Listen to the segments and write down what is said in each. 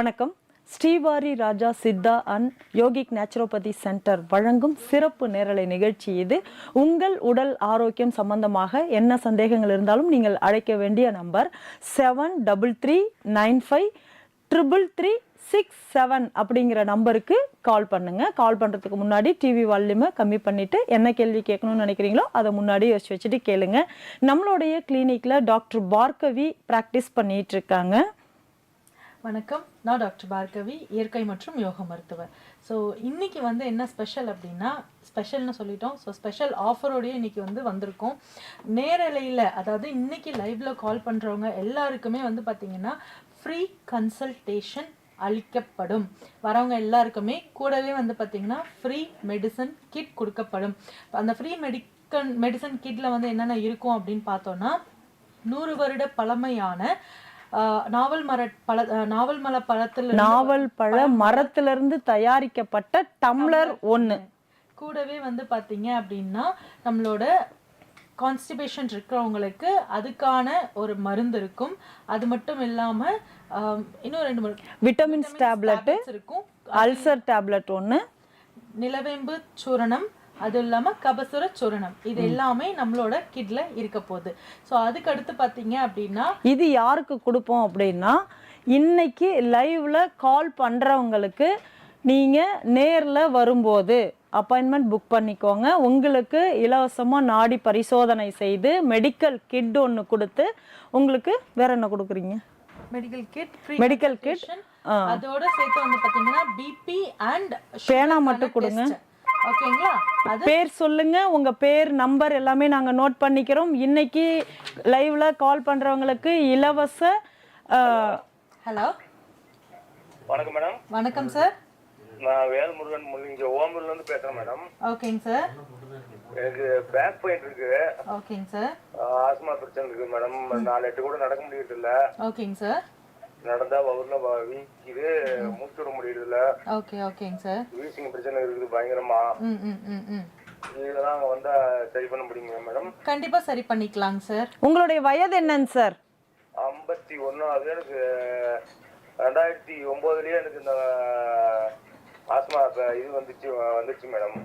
வணக்கம். Srivari Raja Siddha and yogic naturopathy centre வழங்கும் சிறப்பு நேரலை நிகழ்ச்சி இது. உங்கள் உடல் ஆரோக்கியம் சம்பந்தமாக என்ன சந்தேகங்கள் இருந்தாலும் நீங்கள் அழைக்க வேண்டிய நம்பர் 7333633367 அப்படிங்கிற நம்பருக்கு கால் பண்ணுங்க. கால் பண்ணுறதுக்கு முன்னாடி டிவி வால்யூமை கம்மி பண்ணிவிட்டு என்ன கேள்வி கேட்கணும்னு நினைக்கிறீங்களோ அதை முன்னாடி யோசிச்சு வச்சுட்டு கேளுங்க. நம்மளுடைய கிளினிக்கில் டாக்டர் பார்கவி ப்ராக்டிஸ் பண்ணிட்டு இருக்காங்க. வணக்கம், நான் டாக்டர் பார்கவி, இயற்கை மற்றும் யோக மருத்துவர். ஸோ இன்னைக்கு என்ன ஸ்பெஷல் அப்படின்னா, ஸ்பெஷல்னு சொல்லிட்டோம். ஸோ ஸ்பெஷல் ஆஃபரோடய இன்னைக்கு வந்திருக்கோம். நேரலையில், அதாவது இன்னைக்கு லைவ்ல கால் பண்ணுறவங்க எல்லாருக்குமே பார்த்தீங்கன்னா ஃப்ரீ கன்சல்டேஷன் அளிக்கப்படும். வரவங்க எல்லாருக்குமே கூடவே பார்த்தீங்கன்னா ஃப்ரீ மெடிசன் கிட் கொடுக்கப்படும். அந்த ஃப்ரீ மெடிசன் கிட்ல என்னென்ன இருக்கும் அப்படின்னு பார்த்தோன்னா, 100 வருட பழமையான நாவல் பழ மரத்திலிருந்து தயாரிக்கப்பட்ட டம்ளர் 1. கூடவே பாத்தீங்க அப்படின்னா நம்மளோட கான்ஸ்டிபேஷன் இருக்கிறவங்களுக்கு அதுக்கான ஒரு மருந்து இருக்கும். அது மட்டும் இல்லாம இன்னும் 2 விட்டமின்ஸ் டேப்லெட் இருக்கும், அல்சர் டேப்லெட் 1, நிலவேம்பு சூரணம், அது இல்லாமல் கபசுர சூரணம். இது எல்லாமே நம்மளோட கிட்ல இருக்க போகுது. ஸோ அதுக்கு அடுத்து பார்த்தீங்க அப்படின்னா, இது யாருக்கு கொடுப்போம் அப்படின்னா, இன்னைக்கு லைவ்ல கால் பண்ணுறவங்களுக்கு நீங்கள் நேரில் வரும்போது அப்பாயின்மெண்ட் புக் பண்ணிக்கோங்க. உங்களுக்கு இலவசமாக நாடி பரிசோதனை செய்து மெடிக்கல் கிட் ஒன்று கொடுத்து, உங்களுக்கு வேற என்ன கொடுக்குறீங்க? மெடிக்கல் கிட் அதோட சேர்த்து பார்த்தீங்கன்னா பிபி அண்ட் பேனா மட்டும் கொடுங்க. ஓகேங்களா? பேர் சொல்லுங்க, உங்க பேர் நம்பர் எல்லாமே நாங்க நோட் பண்ணிக்கிறோம். இன்னைக்கு லைவ்ல கால் பண்றவங்களுக்கு இலவச. ஹலோ, வணக்கம் மேடம். வணக்கம் சார். நான் வேல்முருகன் இங்க ஓம்பூர்ல இருந்து பேசுறேன் மேடம். ஓகேங்க சார். எனக்கு பேக் பெயின் இருக்கு. ஓகேங்க சார். ஆஸ்மா பிரச்சனை இருக்கு மேடம். 4-8 கூட நடக்க முடியறது இல்ல. ஓகேங்க சார். நடந்தா வவுர்ல வீக்குது, மூச்சு விட முடியறது இல்ல. ஓகேங்க சார். வீசிங் பிரச்சனை இருக்குது பயங்கரமா. இதெல்லாம் அங்க வந்தா சரி பண்ண முடியுமா மேடம்? கண்டிப்பா சரி பண்ணிக்கலாங்க சார். உங்களுடைய வயது என்னன்னு சார்? 51. அது எனக்கு 2009லயே எனக்கு இந்த ஆஸ்மா இது வந்துச்சு மேடம்.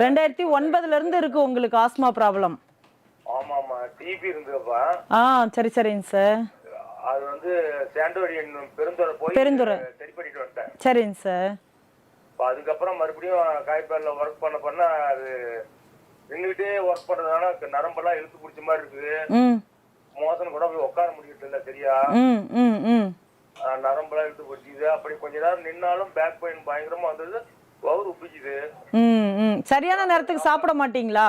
2009ல இருந்து இருக்கு உங்களுக்கு ஆஸ்மா ப்ராப்ளம்? ஆமா, டிபி இருந்ததுப்பா. சரிங்க சார். அது சாண்டோரியன் பெருந்துறை போய் சரி பண்ணிட்டு வந்துட்டேன். சரிங்க சார். அதுக்கப்புறம் மறுபடியும் காய்ப்பாடில் ஒர்க் பண்ண அது நின்றுட்டே ஒர்க் பண்றதுனால நரம்பெல்லாம் இழுத்து பிடிச்ச மாதிரி இருக்குது. மோசன் கூட போய் உட்கார முடியறது இல்ல சரியா. நரம்பெல்லாம் இழுத்து பிடிச்சிது. அப்படி கொஞ்ச நேரம் நின்னாலும் பேக் பெயின் பயங்கரமா வந்தது, வவுறு உப்பிக்குது. சரியான நேரத்துக்கு சாப்பிட மாட்டீங்களா?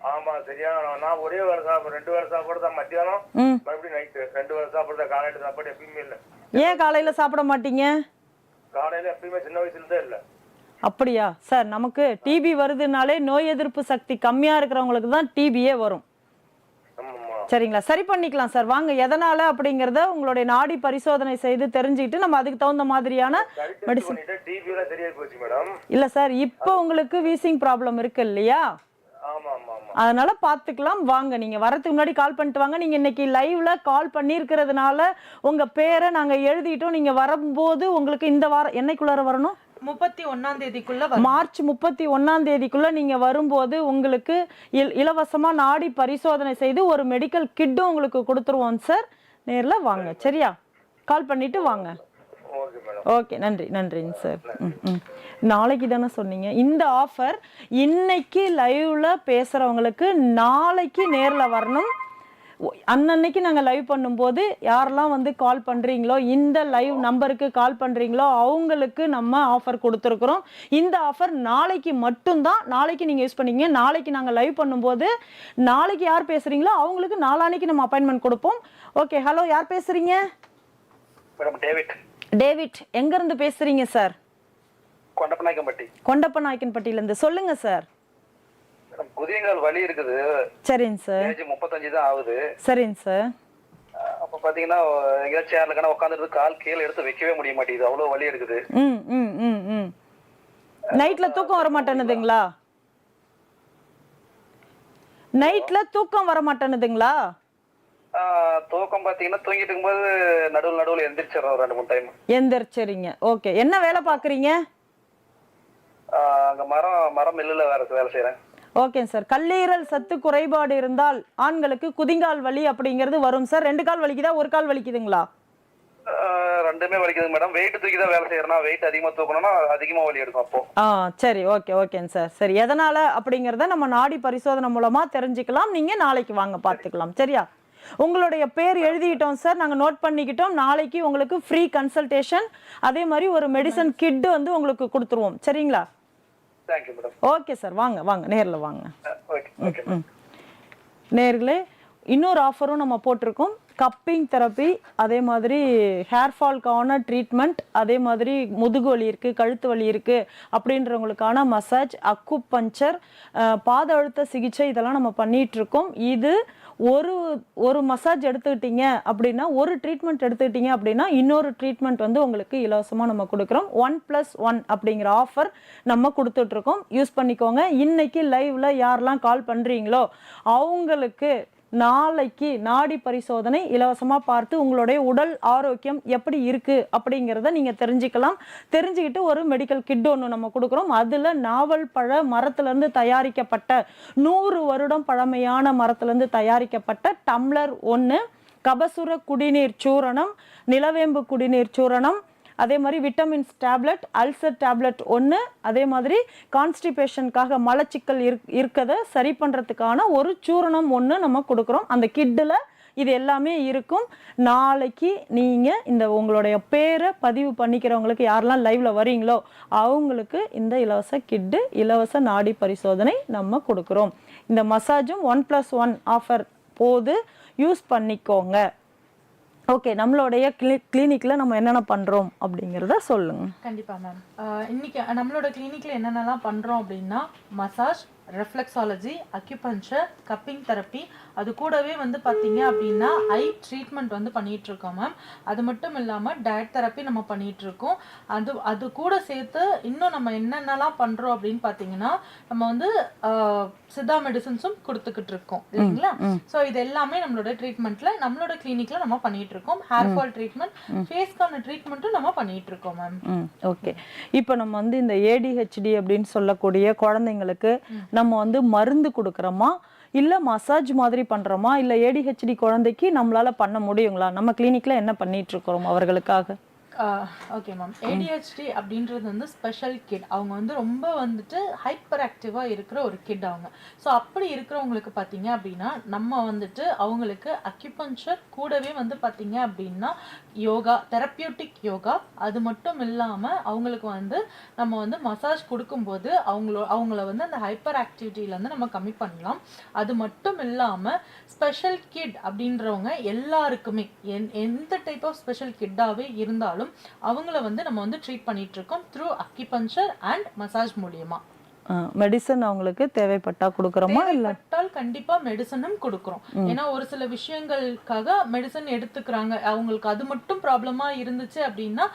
ஆமா, சரியா. நான் ஒரே வேலை சாப்பிடுறேன், 2 வேலை சாப்பாடு தான் மத்தியானம், மறுபடியும் நைட்டு 2 வேலை சாப்பிடுறதா. காலையில சாப்பாடு எப்பயுமே இல்ல. ஏன் காலையில சாப்பிட மாட்டீங்க? காலையில எப்பயுமே சின்ன வயசுல தான் இல்ல. அப்படியா சார்? நமக்கு டிபி வருதுனாலே நோய் எதிர்ப்பு சக்தி கம்மியா இருக்கிறவங்களுக்கு தான் டிபியே வரும். சரிங்களா? சரி பண்ணிக்கலாம் சார். வாங்க, எதனால அப்படிங்கறத உங்களுடைய நாடி பரிசோதனை செய்து தெரிஞ்சுக்கிட்டு நம்ம அதுக்கு தகுந்த மாதிரியான மெடிசன். இல்ல சார், இப்போ உங்களுக்கு வீசிங் ப்ராப்ளம் இருக்கு இல்லையா? அதனால பாத்துக்கலாம். வாங்க, நீங்க வரதுக்கு முன்னாடி கால் பண்ணிட்டு வாங்க. நீங்க இன்னைக்கு லைவ்ல கால் பண்ணிருக்கிறதுனால உங்க பேரை நாங்க எழுதிட்டோம். நீங்க வரும்போது உங்களுக்கு இந்த வாரம் என்னைக்குள்ளார வரணும்? 31ஆம் தேதிக்குள்ள, மார்ச் 31ஆம் தேதிக்குள்ள நீங்க வரும்போது உங்களுக்கு இலவசமா நாடி பரிசோதனை செய்து ஒரு மெடிக்கல் கிட்டும் உங்களுக்கு கொடுத்துருவோம் சார். நேர்ல வாங்க, சரியா? கால் பண்ணிட்டு வாங்க. ஓகே, நன்றிங்க சார். நாளைக்கு தானே சொன்னீங்க இந்த ஆஃபர்? இன்னைக்கு லைவ்ல பேசுறவங்களுக்கு நாளைக்கு நேர்ல வரணும். அன்னன்னைக்கு நாங்கள் லைவ் பண்ணும்போது யாரெல்லாம் கால் பண்ணுறீங்களோ, இந்த லைவ் நம்பருக்கு கால் பண்ணுறீங்களோ அவங்களுக்கு நம்ம ஆஃபர் கொடுத்துருக்குறோம். இந்த ஆஃபர் நாளைக்கு மட்டும்தான். நாளைக்கு நீங்கள் யூஸ் பண்ணிங்க. நாளைக்கு நாங்கள் லைவ் பண்ணும்போது நாளைக்கு யார் பேசுகிறீங்களோ அவங்களுக்கு நாளான்னைக்கு நம்ம அப்பாயின்மெண்ட் கொடுப்போம். ஓகே, ஹலோ, யார் பேசுகிறீங்க? டேவிட். எங்கேருந்து பேசுகிறீங்க சார்? கொண்டப்பநாயக்கன்பட்டியிலேருந்து. சொல்லுங்க சார். குதிங்கால் வலி இருக்குது. சரிங்க சார். 35 தான் ஆகுது. சரிங்க சார். அப்ப பாத்தீங்கன்னா எங்கேயாச்சும் சேர்ல உட்காந்துட்டு கால் கீழே எடுத்து வைக்கவே முடிய மாட்டேங்குது, அவ்வளவு வலி இருக்குது. நைட்ல தூக்கம் வர மாட்டேன்னுதுங்களா? நைட்ல தூக்கம் வர மாட்டேன்னுதுங்களா? தூக்கம் பாத்தீங்கன்னா தூங்கிட்டு இருக்கும்போது நடுவுல எந்திரிச்சிடறோம் 2-3 டைம். எந்திரிச்சிறீங்க. ஓகே. என்ன வேலை பாக்குறீங்க? அங்க மரம் மில்லுல வேலை செய்யறேன். Okay sir. கல்லீரல் சத்து குறைபாடு இருந்தால் ஆண்களுக்கு குதிங்கால் வலி அப்படிங்கிறது வரும் சார். 2 கால் வலிக்குதா, ஒரு கால் வலிக்குதுங்களா? ரெண்டுமே வலிக்குதுங்க மேடம். வெயிட் தூக்கி தான் வேலை செய்யறேன்னா, வெயிட் அதிகமா தூக்கணும்னா அதிகமா வலி எடுக்கும் அப்போ. சரி, ஓகேங்க சார். சரி, எதனால அப்படிங்கறத நம்ம நாடி பரிசோதனை மூலமா தெரிஞ்சுக்கலாம். நீங்க நாளைக்கு வாங்க பாத்துக்கலாம். சரியா? உங்களுடைய பேர் எழுதிட்டோம் சார், நாங்க நோட் பண்ணிக்கிட்டோம். நாளைக்கு உங்களுக்கு ஃப்ரீ கன்சல்டேஷன், அதே மாதிரி ஒரு மெடிசன் கிட் வந்து உங்களுக்கு கொடுத்துருவோம். சரிங்களா? Thank you madam. ஓகே சார், வாங்க நேர்ல வாங்க. ஓகே. நேர்களே, இன்னொரு ஆஃபரும் நம்ம போட்டிருக்கோம். கப்பிங் தெரப்பி, அதே மாதிரி ஹேர் ஃபால்க்கான ட்ரீட்மெண்ட், அதே மாதிரி முதுகு வலி இருக்குது, கழுத்து வலி இருக்குது அப்படின்றவங்களுக்கான மசாஜ், அக்குபஞ்சர், பாத அழுத்த சிகிச்சை, இதெல்லாம் நம்ம பண்ணிகிட்ருக்கோம். இது ஒரு மசாஜ் எடுத்துக்கிட்டீங்க அப்படின்னா, ஒரு ட்ரீட்மெண்ட் எடுத்துக்கிட்டீங்க அப்படின்னா இன்னொரு ட்ரீட்மெண்ட் வந்து உங்களுக்கு இலவசமாக நம்ம கொடுக்குறோம். 1+1 அப்படிங்கிற ஆஃபர் நம்ம கொடுத்துட்ருக்கோம். யூஸ் பண்ணிக்கோங்க. இன்னைக்கு லைவ்ல யாரெல்லாம் கால் பண்ணுறீங்களோ அவங்களுக்கு நாளைக்கு நாடி பரிசோதனை இலவசமாக பார்த்து உங்களுடைய உடல் ஆரோக்கியம் எப்படி இருக்குது அப்படிங்கிறத நீங்கள் தெரிஞ்சுக்கலாம். தெரிஞ்சுக்கிட்டு ஒரு மெடிக்கல் கிட் ஒன்று நம்ம கொடுக்குறோம். அதில் நாவல் பழ மரத்துலேருந்து தயாரிக்கப்பட்ட 100 வருடம் பழமையான மரத்துலேருந்து தயாரிக்கப்பட்ட டம்ளர் 1, கபசுர குடிநீர் சூரணம், நிலவேம்பு குடிநீர் சூரணம், அதே மாதிரி விட்டமின்ஸ் டேப்லெட், அல்சர் டேப்லெட் 1, அதே மாதிரி கான்ஸ்டிபேஷனுக்காக மலச்சிக்கல் இருக்கதை சரி பண்ணுறதுக்கான ஒரு சூரணம் 1 நம்ம கொடுக்குறோம். அந்த கிட்டில் இது எல்லாமே இருக்கும். நாளைக்கு நீங்கள் இந்த உங்களுடைய பேரை பதிவு பண்ணிக்கிறவங்களுக்கு யாரெல்லாம் லைவ்ல வரீங்களோ அவங்களுக்கு இந்த இலவச கிட்டு, இலவச நாடி பரிசோதனை நம்ம கொடுக்குறோம். இந்த மசாஜும் 1+1 ஆஃபர் போது யூஸ் பண்ணிக்கோங்க. ஓகே, நம்மளுடைய கிளினிக்ல நம்ம என்னென்ன பண்றோம் அப்படிங்கறத சொல்லுங்க. கண்டிப்பா மேம். இன்னைக்கு நம்மளோட கிளினிக்ல என்னென்னலாம் பண்றோம் அப்படின்னா, massage, reflexology, acupuncture, cupping therapy, அது கூடவே வந்து பார்த்தீங்க அப்படின்னா ஐ ட்ரீட்மெண்ட் வந்து பண்ணிட்டு இருக்கோம் மேம். அது மட்டும் இல்லாமல் டயட் தெரப்பி நம்ம பண்ணிட்டு இருக்கோம். அது கூட சேர்த்து இன்னும் நம்ம என்னென்னலாம் பண்ணுறோம் அப்படின்னு பார்த்தீங்கன்னா, நம்ம வந்து சித்தா மெடிசன்ஸும் கொடுத்துக்கிட்டு இருக்கோம் இல்லைங்களா? ஸோ இது எல்லாமே நம்மளோட ட்ரீட்மெண்ட்ல நம்மளோட கிளினிக்ல நம்ம பண்ணிட்டு இருக்கோம். ஹேர் ஃபால் ட்ரீட்மெண்ட், ஃபேஸ்க்கான ட்ரீட்மெண்ட்டும் நம்ம பண்ணிட்டு இருக்கோம் மேம். ஓகே, இப்போ நம்ம வந்து இந்த ADHD அப்படின்னு சொல்லக்கூடிய குழந்தைங்களுக்கு நம்ம வந்து மருந்து கொடுக்குறோமா, இல்ல மசாஜ் மாதிரி பண்றோமா, இல்ல ADHD குழந்தைக்கு நம்மளால பண்ண முடியுங்களா? நம்ம கிளினிக்ல என்ன பண்ணிட்டு இருக்கிறோம் அவர்களுக்காக? Okay ma'am. ADHD அப்படின்றது வந்து ஸ்பெஷல் கிட். அவங்க வந்து ரொம்ப வந்துட்டு ஹைப்பர் ஆக்டிவாக இருக்கிற ஒரு கிட் அவங்க. ஸோ அப்படி இருக்கிறவங்களுக்கு பார்த்தீங்க அப்படின்னா நம்ம வந்துட்டு அவங்களுக்கு அக்யூபஞ்சர் கூடவே வந்து பார்த்தீங்க அப்படின்னா யோகா, தெரப்பியூட்டிக் யோகா, அது மட்டும் இல்லாமல் அவங்களுக்கு வந்து நம்ம வந்து மசாஜ் கொடுக்கும்போது அவங்கள வந்து அந்த ஹைப்பர் ஆக்டிவிட்டியிலேருந்து நம்ம கம்மி பண்ணலாம். அது மட்டும் இல்லாமல் ஸ்பெஷல் கிட் அப்படின்றவங்க எல்லாருக்குமே எந்த டைப் ஆஃப் ஸ்பெஷல் கிட்டாகவே இருந்தாலும் அவங்கள வந்து நம்ம வந்து ட்ரீட் பண்ணிட்டு இருக்கோம் த்ரூ அக்யூபஞ்சர் அண்ட் மசாஜ் மூலியமா. மெடிசன் அவங்களுக்கு தேவைப்பட்டா கொடுக்குறோமா? இல்ல கண்டிப்பா மெடிசனும் கொடுக்குறோம். ஏன்னா ஒரு சில விஷயங்களுக்காக மெடிசன் எடுத்துக்கிறாங்க, அவங்களுக்கு அது மட்டும் ப்ராப்ளமா இருந்துச்சு அப்படின்னா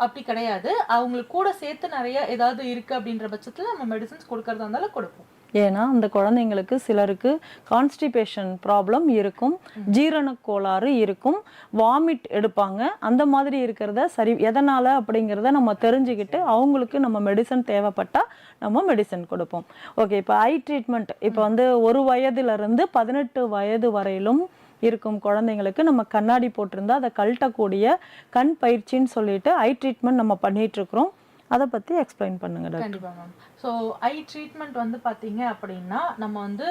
அப்படி கிடையாது. அவங்களுக்கு கூட சேர்த்து நிறைய ஏதாவது இருக்கு அப்படின்ற பட்சத்துல நம்ம மெடிசன்ஸ் கொடுக்கறதா இருந்தாலும் கொடுப்போம். ஏன்னா அந்த குழந்தைங்களுக்கு சிலருக்கு கான்ஸ்டிபேஷன் ப்ராப்ளம் இருக்கும், ஜீரண கோளாறு இருக்கும், வாமிட் எடுப்பாங்க. அந்த மாதிரி இருக்கிறத சரி எதனால அப்படிங்கிறத நம்ம தெரிஞ்சுக்கிட்டு அவங்களுக்கு நம்ம மெடிசன் தேவைப்பட்டா நம்ம மெடிசன் கொடுப்போம். ஓகே, இப்போ ஐ ட்ரீட்மெண்ட் இப்போ வந்து 1 வயதிலிருந்து 18 வயது வரையிலும் இருக்கும் குழந்தைங்களுக்கு நம்ம கண்ணாடி போட்டிருந்தா அதை கழட்டக்கூடிய கண் பயிற்சின்னு சொல்லிட்டு ஐ ட்ரீட்மெண்ட் நம்ம பண்ணிட்டு இருக்கிறோம். அதை பற்றி எக்ஸ்பிளைன் பண்ணுங்க டாக்டர். கண்டிப்பாக மேம். ஸோ ஐ ட்ரீட்மெண்ட் வந்து பார்த்தீங்க அப்படின்னா நம்ம வந்து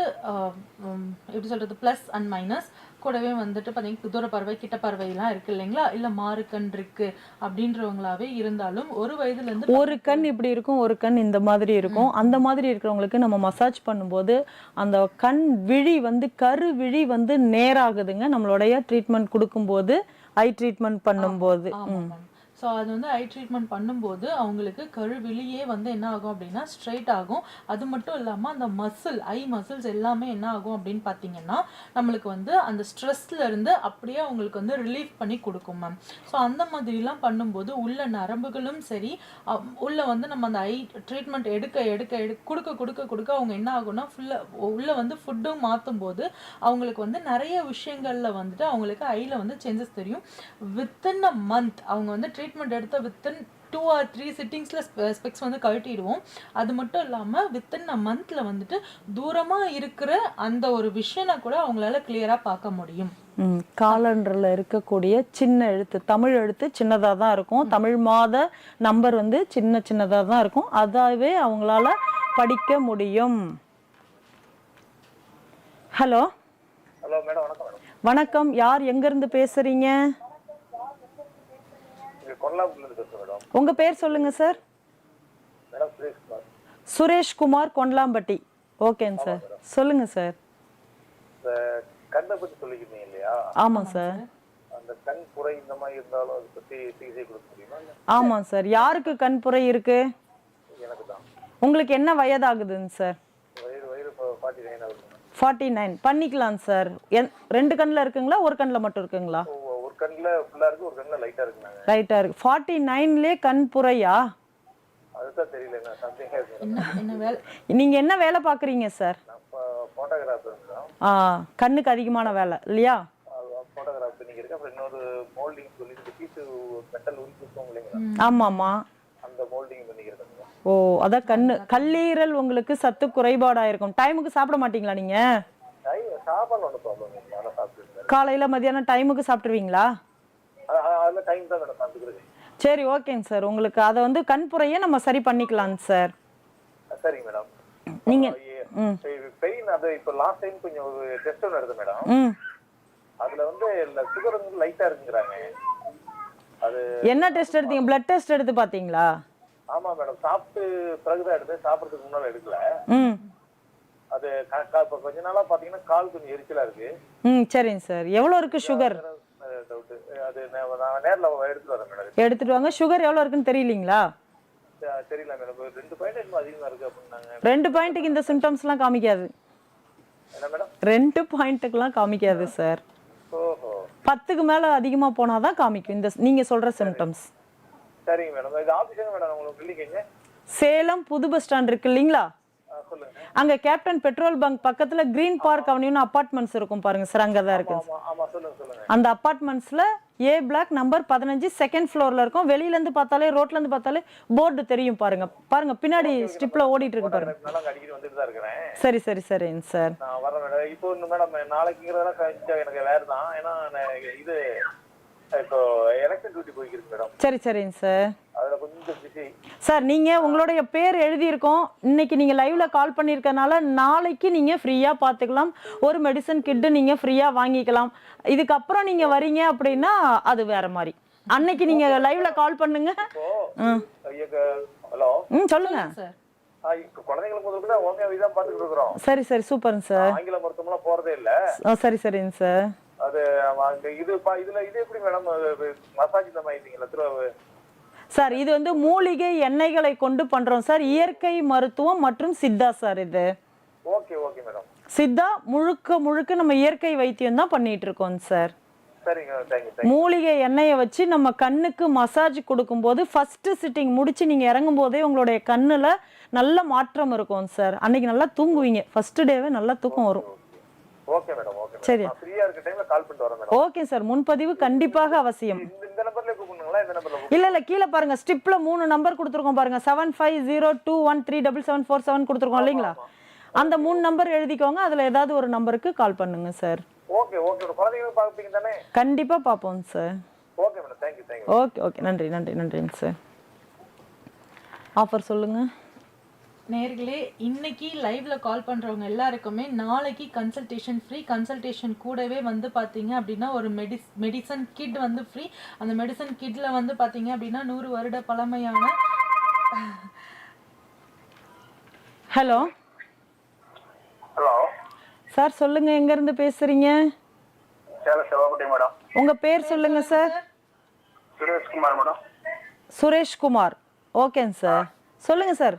எப்படி சொல்கிறது, ப்ளஸ் அண்ட் மைனஸ் கூடவே வந்துட்டு பார்த்தீங்கன்னா தூர பறவை, கிட்ட பறவைலாம் இருக்குது இல்லைங்களா, இல்லை மாறுக்கண் இருக்குது அப்படின்றவங்களாவே இருந்தாலும் 1 வயதுலேருந்து ஒரு கண் இப்படி இருக்கும், ஒரு கண் இந்த மாதிரி இருக்கும். அந்த மாதிரி இருக்கிறவங்களுக்கு நம்ம மசாஜ் பண்ணும்போது அந்த கண் விழி வந்து கருவிழி வந்து நேராகுதுங்க நம்மளுடைய ட்ரீட்மெண்ட் கொடுக்கும்போது, ஐ ட்ரீட்மெண்ட் பண்ணும்போது. ஸோ அது வந்து ஐ ட்ரீட்மெண்ட் பண்ணும்போது அவங்களுக்கு கழுவிலியே வந்து என்ன ஆகும் அப்படின்னா ஸ்ட்ரைட் ஆகும். அது மட்டும் இல்லாமல் அந்த ஐ மசில்ஸ் எல்லாமே என்ன ஆகும் அப்படின்னு பார்த்தீங்கன்னா நம்மளுக்கு வந்து அந்த ஸ்ட்ரெஸ்ல இருந்து அப்படியே அவங்களுக்கு வந்து ரிலீஃப் பண்ணி கொடுக்கும் மேம். ஸோ அந்த மாதிரிலாம் பண்ணும்போது உள்ள நரம்புகளும் சரி, உள்ள வந்து நம்ம அந்த ஐ ட்ரீட்மெண்ட் கொடுக்க அவங்க என்ன ஆகும்னா உள்ள வந்து ஃபுட்டும் மாற்றும் போது அவங்களுக்கு வந்து நிறைய விஷயங்கள்ல வந்துட்டு அவங்களுக்கு ஐல வந்து சேஞ்சஸ் தெரியும். வித்தின் அ மந்த் அவங்க வந்து ட்ரீட்மெண்ட் எடுத்த வித்தின் 2 or 3 சிட்டிங்ஸில் ஸ்பெக்ஸ் வந்து கழட்டிடுவோம். அது மட்டும் இல்லாமல் வித்தின் அ மந்த்ல வந்துட்டு தூரமாக இருக்கிற அந்த ஒரு விஷயனை கூட அவங்களால கிளியராக பார்க்க முடியும். காலண்டரில் இருக்கக்கூடிய சின்ன எழுத்து, தமிழ் எழுத்து சின்னதாக தான் இருக்கும். தமிழ் மாத நம்பர் வந்து சின்னதாக தான் இருக்கும். அதாவே அவங்களால படிக்க முடியும். ஹலோ ஹலோ மேடம், வணக்கம் மேடம். வணக்கம். யார் எங்கேருந்து பேசுகிறீங்க? கொல்லாபுரிலேருந்து பேசுகிறேன் மேடம். உங்கள் பேர் சொல்லுங்கள் சார். மேடம் சுரேஷ்குமார். சுரேஷ்குமார், கொண்டலாம்பட்டி. ஓகேங்க சார், சொல்லுங்கள் சார். இந்த கண்ணை பற்றி சொல்லிக்கிறீங்க இல்லையா? ஆமாம் சார். அந்த கண் புரை இந்த மாதிரி இருந்தாலும் அதை பற்றி சிகிச்சை கொடுக்க முடியுமா? ஆமாம் சார். யாருக்கு கண் புரை இருக்கு? எனக்கு தான். உங்களுக்கு என்ன வயதாகுதுங்க சார்? வயிறு 49 ஆகுது. 49 பண்ணிக்கலாம் சார். 2 கண்ணில் இருக்குங்களா, ஒரு கண்ணில் மட்டும் இருக்குங்களா? ஒரு கண்ணில் ஃபுல்லாக இருக்கு, ஒரு கண்ணில் லைட்டாக இருக்குனாங்க. ரைட்டாக இருக்கு. 49லே கண் புரையா? அதுதான் தெரியல. நான் சம்திங் என்ன வேலை? நீங்கள் என்ன வேலை பார்க்குறீங்க சார்? ஃபோட்டோகிராஃபர் இருக்கேன். கண்ணுக்கு அதிகமான வேலை இல்லையா? ஃபோட்டோகிராஃபர் நீங்கள் இருக்கு. அப்புறம் இன்னொரு மோல்டிங் சொல்லி இந்த பீஸு மெட்டல் உரிச்சு வச்சோம் இல்லைங்களா? ஆமாம்மா. அந்த மோல்டிங் பண்ணிக்கிறேன். ஓ, அதான் கல்லீரல் உங்களுக்கு சத்து குறைபாடாயிருக்கும். டைமுக்கு சாப்பிட மாட்டீங்களா நீங்க? சாப்பாடு ஒன்றும் ப்ராப்ளம் இல்லை. நல்லா சாப்பிட்டுருக்கேன். காலையில மதியானம் டைமுக்கு சாப்பிட்டுருவீங்களா? அதில் டைம் தான் மேடம் சாப்பிட்டுக்கிறேன். சரி, ஓகேங்க சார். உங்களுக்கு அதை வந்து கண்புரையை நம்ம சரி பண்ணிக்கலாங்க சார். சரிங்க மேடம். நீங்க பெயின் அது இப்போ லாஸ்ட் டைம் கொஞ்சம் ஒரு டெஸ்ட் ஒன்று எடுத்தேன் மேடம். அதுல வந்து சுகர் வந்து லைட்டா இருக்குங்கிறாங்க. அது என்ன டெஸ்ட் எடுத்தீங்க? பிளட் டெஸ்ட் எடுத்து பாத்தீங்களா? ஆமா மேடம், சாப்பிட்டு பிறகுதான் எடுத்தேன். சாப்பிட்றதுக்கு முன்னால எடுக்கல. அது கொஞ்ச நாளா பாத்தீங்கன்னா கால் கொஞ்சம் எரிச்சலா இருக்கு. சரிங்க சார். எவ்வளவு இருக்கு சுகர்? அது நான் நேர்ல எடுத்துட்டு வரேன் மேடம். எடுத்துட்டு வாங்க. சுகர் எவ்வளவு இருக்குன்னு தெரியலீங்களா? தெரியல மேடம். 2 பாயிண்ட் அதிகமா இருக்கு அப்படின்னாங்க. 2 பாயிண்ட்டுக்கு இந்த சிம்டம்ஸ்லாம் காமிக்காது. என்ன மேடம்? 2 பாயிண்ட்டுக்குலாம் காமிக்காது சார். ஓஹோ. 10க்கு மேல அதிகமா போனாதான் காமிக்கும் இந்த நீங்க சொல்ற சிம்டம்ஸ். சரிங்க மேடம். இது ஆபீஸ் எங்க மேடம் உங்களுக்கு? கிளினிக் சேலம் புது பஸ் ஸ்டாண்ட் இருக்கு இல்லீங்களா? சொல்லுங்க. அங்க கேப்டன் பெட்ரோல் பங்க் பக்கத்துல கிரீன் பார்க் அவென்யூன்னு அபார்ட்மெண்ட்ஸ் இருக்கும் பாருங்க சார், அங்கதான் இருக்கு. ஆமா சொல்லுங்க. அந்த அபார்ட்மெண்ட்ஸ்ல ஏ பிளாக் நம்பர் 15 செகண்ட் ஃப்ளோர்ல இருக்கும். வெளியில இருந்து பார்த்தாலே, ரோட்ல இருந்து பார்த்தாலே போர்டு தெரியும் பாருங்க பின்னாடி ஸ்டிப்ல ஓடிட்டு இருக்கு பாருங்க. நல்லா அடிக்கடி வந்துட்டு தான் இருக்கேன். சரி சரிங்க சார். நான் வரேன் மேடம். இப்போ மேடம் நாளைக்குங்கிறதெல்லாம் கொஞ்சம் எனக்கு வேற தான். ஏன்னா இது இப்போ எலெக்ஷன் டியூட்டி போய்க்கிருக்கு மேடம். சரிங்க சார். அதுல கொஞ்சம் பிஸி சார். நீங்க உங்களுடைய பேர் எழுதியிருக்கோம். இன்னைக்கு நீங்க லைவ்ல கால் பண்ணிருக்கனால நாளைக்கு நீங்க ஃப்ரீயா பாத்துக்கலாம். ஒரு மெடிசன் கிட் நீங்க ஃப்ரீயா வாங்கிக்கலாம். இதுக்கப்புறம் நீங்க வரீங்க அப்படின்னா அது வேற மாதிரி. அன்னைக்கு நீங்க லைவ்ல கால் பண்ணுங்க. ஹலோ. சொல்லுங்க சார். குழந்தைங்களுக்கு முதல்ல ஹோமியோபதி தான் பார்த்துட்டு இருக்கிறோம். சரி சூப்பருங்க சார். ஆங்கில மருத்துவம்லாம் போறதே இல்ல. சரிங்க சார். அது இதுல இது எப்படி மேடம் மசாஜ் இந்த மாதிரி சார்? இது வந்து மூலிகை எண்ணெய்களை கொண்டு பண்றோம் சார். இயற்கை மருத்துவம் மற்றும் சித்தா சார் இது. Okay madam. சித்தா முழுக்க நம்ம இயற்கை வைத்தியம் தான் பண்ணிட்டு இருக்கோம் சார். சரிங்க. மூலிகை எண்ணெயை வச்சு நம்ம கண்ணுக்கு மசாஜ் கொடுக்கும்போது ஃபர்ஸ்ட் சிட்டிங் முடிச்சு நீங்க இறங்கும் போதே உங்களுடைய கண்ணுல நல்ல மாற்றம் இருக்கும் சார். அன்னைக்கு நல்லா தூங்குவீங்க. ஃபர்ஸ்ட் டேவே நல்லா தூக்கம் வரும். Okay madam. சரி. ஃப்ரீயா இருக்க டைம்ல கால் பண்ணிட்டு வரேன் மேடம். Okay sir. முன்பதிவு கண்டிப்பாக அவசியம். இந்த நம்பர்ல கூப்பிடுங்களா? இந்த நம்பர்ல இல்ல கீழ பாருங்க ஸ்டிப்ல 3 நம்பர் கொடுத்திருக்கோம் பாருங்க. 7502137747 கொடுத்திருக்கோம் இல்லீங்களா? அந்த 3 நம்பர் எழுதிக்கோங்க. அதுல ஏதாவது ஒரு நம்பருக்கு கால் பண்ணுங்க சார். ஓகே. குழந்தைகளும் பாப்பீங்க தானே? கண்டிப்பா பாப்போம் sir. Okay madam. Thank you. Okay. நன்றிங்க சார். ஆஃபர் சொல்லுங்க. நேர்களே, இன்னைக்கு லைவ்ல கால் பண்றவங்க எல்லாருக்குமே நாளைக்கு கன்சல்டேஷன் ஃப்ரீ. கன்சல்டேஷன் கூடவே வந்து பாத்தீங்க அப்படின்னா ஒரு மெடிசன் கிட் வந்து ஃப்ரீ. அந்த மெடிசன் கிட்ல வந்து பாத்தீங்க அப்படின்னா 100 வருட பழமையான ஹலோ சார். சொல்லுங்க, எங்க இருந்து பேசுறீங்க? சேலம் செவப்பட்டி மேடம். உங்க பேர் சொல்லுங்க சார். சுரேஷ்குமார் மேடம். சுரேஷ்குமார். ஓகேங்க சார். சொல்லுங்க சார்.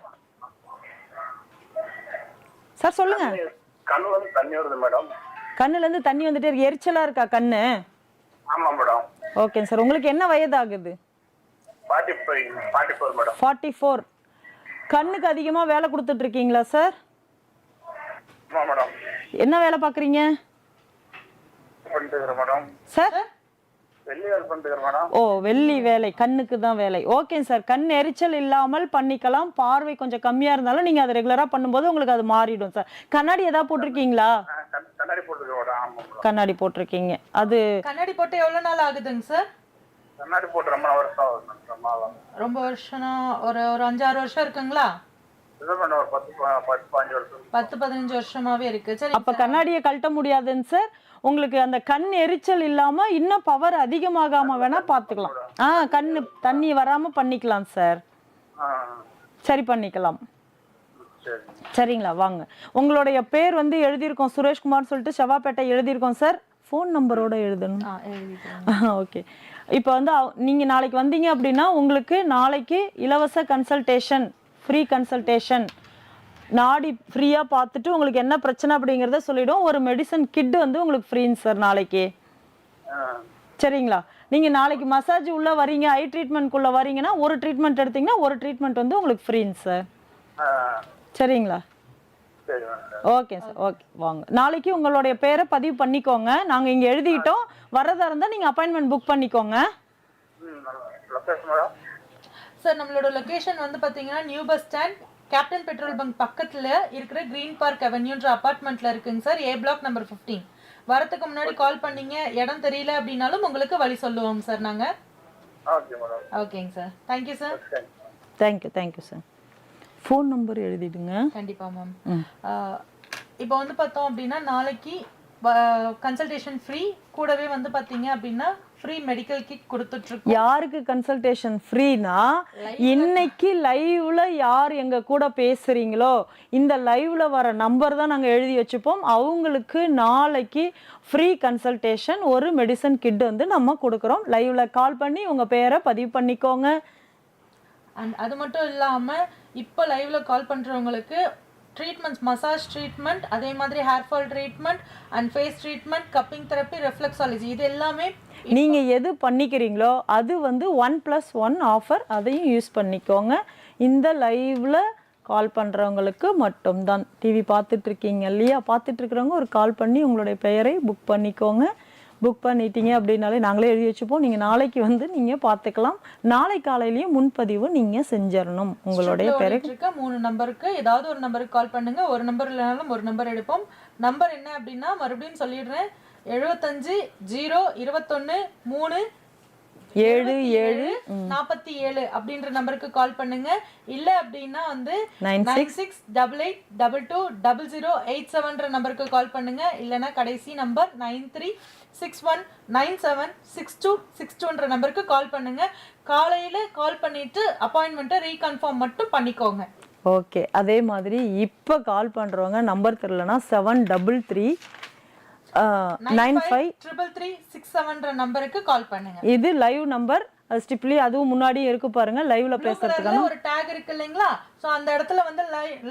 சார் சொல்லுங்க. கண்ணுல இருந்து தண்ணி வருது மேடம். கண்ணுல இருந்து தண்ணி வந்துட்டே இருக்கு. எரிச்சலா இருக்கா கண்ணு? ஆமா மேடம். ஓகேங்க சார். உங்களுக்கு என்ன வயதாகுது? 44 மேடம். 44. கண்ணுக்கு அதிகமா வேலை கொடுத்துட்டு இருக்கீங்களா சார்? ஆமா மேடம். என்ன வேலை பாக்குறீங்க பண்ணிட்டு மேடம். சார்? வெள்ளி வேலை பண்ணிட்டு மேடம். ஓ, வெள்ளி வேலை, கண்ணுக்கு தான் வேலை. Okay sir. கண் எரிச்சல் இல்லாமல் பண்ணிக்கலாம். பார்வை கொஞ்சம் கம்மியா இருந்தாலும் நீங்க அதை ரெகுலரா பண்ணும்போது உங்களுக்கு அது மாறிடும் சார். கண்ணாடி ஏதாவது போட்டிருக்கீங்களா? கண்ணாடி போட்டுருக்கேன் மேடம். ஆமா மேடம். கண்ணாடி போட்டிருக்கீங்க. அது கண்ணாடி போட்டு எவ்வளவு நாள் ஆகுதுங்க சார்? கண்ணாடி போட்டு ரொம்ப வருஷம் ஆகுது. ரொம்ப வருஷம்னா ஒரு 5-6 வருஷம் இருக்குங்களா? இது மேடம் ஒரு 10-15 வருஷம். 10-15 வருஷமாவே இருக்கு. சரி, அப்ப கண்ணாடியை கழட்ட முடியாதுங்க சார். உங்களுக்கு அந்த கண் எரிச்சல் இல்லாம இன்னும் பவர் அதிகமாகாம வேணா பாத்துக்கலாம். கண்ணு தண்ணி வராம பண்ணிக்கலாம் சார். சரி பண்ணிக்கலாம். சரி. சரிங்களா? வாங்க. உங்களுடைய பேர் வந்து எழுதியிருக்கோம், சுரேஷ்குமார் சொல்லிட்டு செவ்வாப்பேட்டை எழுதியிருக்கோம் சார். ஃபோன் நம்பரோட எழுதணும். ஓகே. இப்போ வந்து நீங்க நாளைக்கு வந்தீங்க அப்படின்னா உங்களுக்கு நாளைக்கு இலவச கன்சல்டேஷன், ஃப்ரீ கன்சல்டேஷன், நாடி ஃப்ரீயா பார்த்துட்டு உங்களுக்கு என்ன பிரச்சனை அப்படிங்கிறத சொல்லிடும். ஒரு மெடிசன் கிட் வந்து உங்களுக்கு ஃப்ரீங்க சார் நாளைக்கு. சரிங்களா? நீங்க நாளைக்கு மசாஜ் உள்ள வரீங்க, ஐ ட்ரீட்மெண்ட்குள்ள வரீங்கன்னா ஒரு ட்ரீட்மெண்ட் எடுத்தீங்கன்னா ஒரு ட்ரீட்மெண்ட் வந்து உங்களுக்கு ஃப்ரீங்க சார். சரிங்களா? Okay sir. ஓகே, வாங்க. நாளைக்கு உங்களுடைய பேரை பதிவு பண்ணிக்கோங்க. நாங்க இங்க எழுதிட்டோம். வரதா இருந்தா நீங்க அப்பாயின்மெண்ட் புக் பண்ணிக்கோங்க. சார் நம்மளோட லொகேஷன் வந்து பாத்தீங்கன்னா new bus stand, captain petrol bunk பக்கத்துல இருக்கிற கிரீன் பார்க் அவென்யூன்ற அபார்ட்மெண்ட்ல இருக்குங்க சார். ஏ பிளாக் நம்பர் 15. வரதுக்கு முன்னாடி கால் பண்ணீங்க, இடம் தெரியல அப்படின்னாலும் உங்களுக்கு வழி சொல்லுவோம் சார் நாங்க. ஓகேங்க sir. Thank you sir. Thank you sir. Phone number எழுதிடுங்க. கண்டிப்பா மேம். இப்போ வந்து பார்த்தோம் அப்படின்னா நாளைக்கு கன்சல்டேஷன் ஃப்ரீ, கூடவே வந்து பாத்தீங்க அப்படின்னா ஃப்ரீ மெடிக்கல் கிட் கொடுத்துட்டு இருக்கோம். யாருக்கு கன்சல்டேஷன் ஃப்ரீனா, இன்னைக்கு லைவ்ல யார் எங்க கூட பேசுறீங்களோ இந்த லைவ்ல வர நம்பர் தான் நாங்க எழுதி வச்சுப்போம். அவங்களுக்கு நாளைக்கு ஃப்ரீ கன்சல்டேஷன், ஒரு மெடிசன் கிட் வந்து நம்ம கொடுக்குறோம். லைவ்ல கால் பண்ணி உங்க பேரை பதிவு பண்ணிக்கோங்க. அண்ட் அது மட்டும் இல்லாம இப்போ லைவ்ல கால் பண்றவங்களுக்கு ட்ரீட்மெண்ட்ஸ், மசாஜ் ட்ரீட்மெண்ட், அதே மாதிரி hair fall treatment and face treatment, cupping therapy, reflexology, இது எல்லாமே நீங்க எது பண்ணிக்கிறீங்களோ அது வந்து 1+1 ஆஃபர், அதையும் யூஸ் பண்ணிக்கோங்க. இந்த லைவ்ல கால் பண்றவங்களுக்கு மட்டும்தான். டிவி பார்த்துட்டு இருக்கீங்க இல்லையா? பார்த்துட்டு இருக்கிறவங்க ஒரு கால் பண்ணி உங்களுடைய பெயரை புக் பண்ணிக்கோங்க. புக் பண்ணிட்டீங்க அப்படின்னாலே நாங்களே எழுதி வச்சுப்போம். நீங்கள் நாளைக்கு வந்து நீங்கள் பார்த்துக்கலாம். நாளை காலையிலேயும் முன்பதிவு நீங்கள் செஞ்சிடணும். உங்களுடைய பேரை 3 நம்பருக்கு ஏதாவது ஒரு நம்பருக்கு கால் பண்ணுங்க. ஒரு நம்பர் இல்லைனாலும் ஒரு நம்பர் எடுப்போம். நம்பர் என்ன அப்படின்னா மறுபடியும் சொல்லிடுறேன், 75 0 21 3 77 அப்படின்ற நம்பருக்கு கால் பண்ணுங்க. இல்ல அப்படின்னா வந்து 9688220087 நம்பருக்கு கால் பண்ணுங்க. இல்லனா கடைசி நம்பர் 9361976262 நம்பருக்கு கால் பண்ணுங்க. காலையில கால் பண்ணிட்டு அப்பாயின்மெண்ட்டை ரீகன்ஃபார்ம் மட்டும் பண்ணிக்கோங்க. ஓகே. அதே மாதிரி இப்போ கால் பண்றவங்க நம்பர் தெரியலனா 733 953336 நம்பருக்கு கால் பண்ணுங்க. இது லைவ் நம்பர். ஸ்டிப்லி அதுவும் முன்னாடி இருக்கு பாருங்க. லைவ்ல பேசுறதுக்கான ஒரு டேக் இருக்கு இல்லைங்களா? சோ அந்த இடத்துல வந்து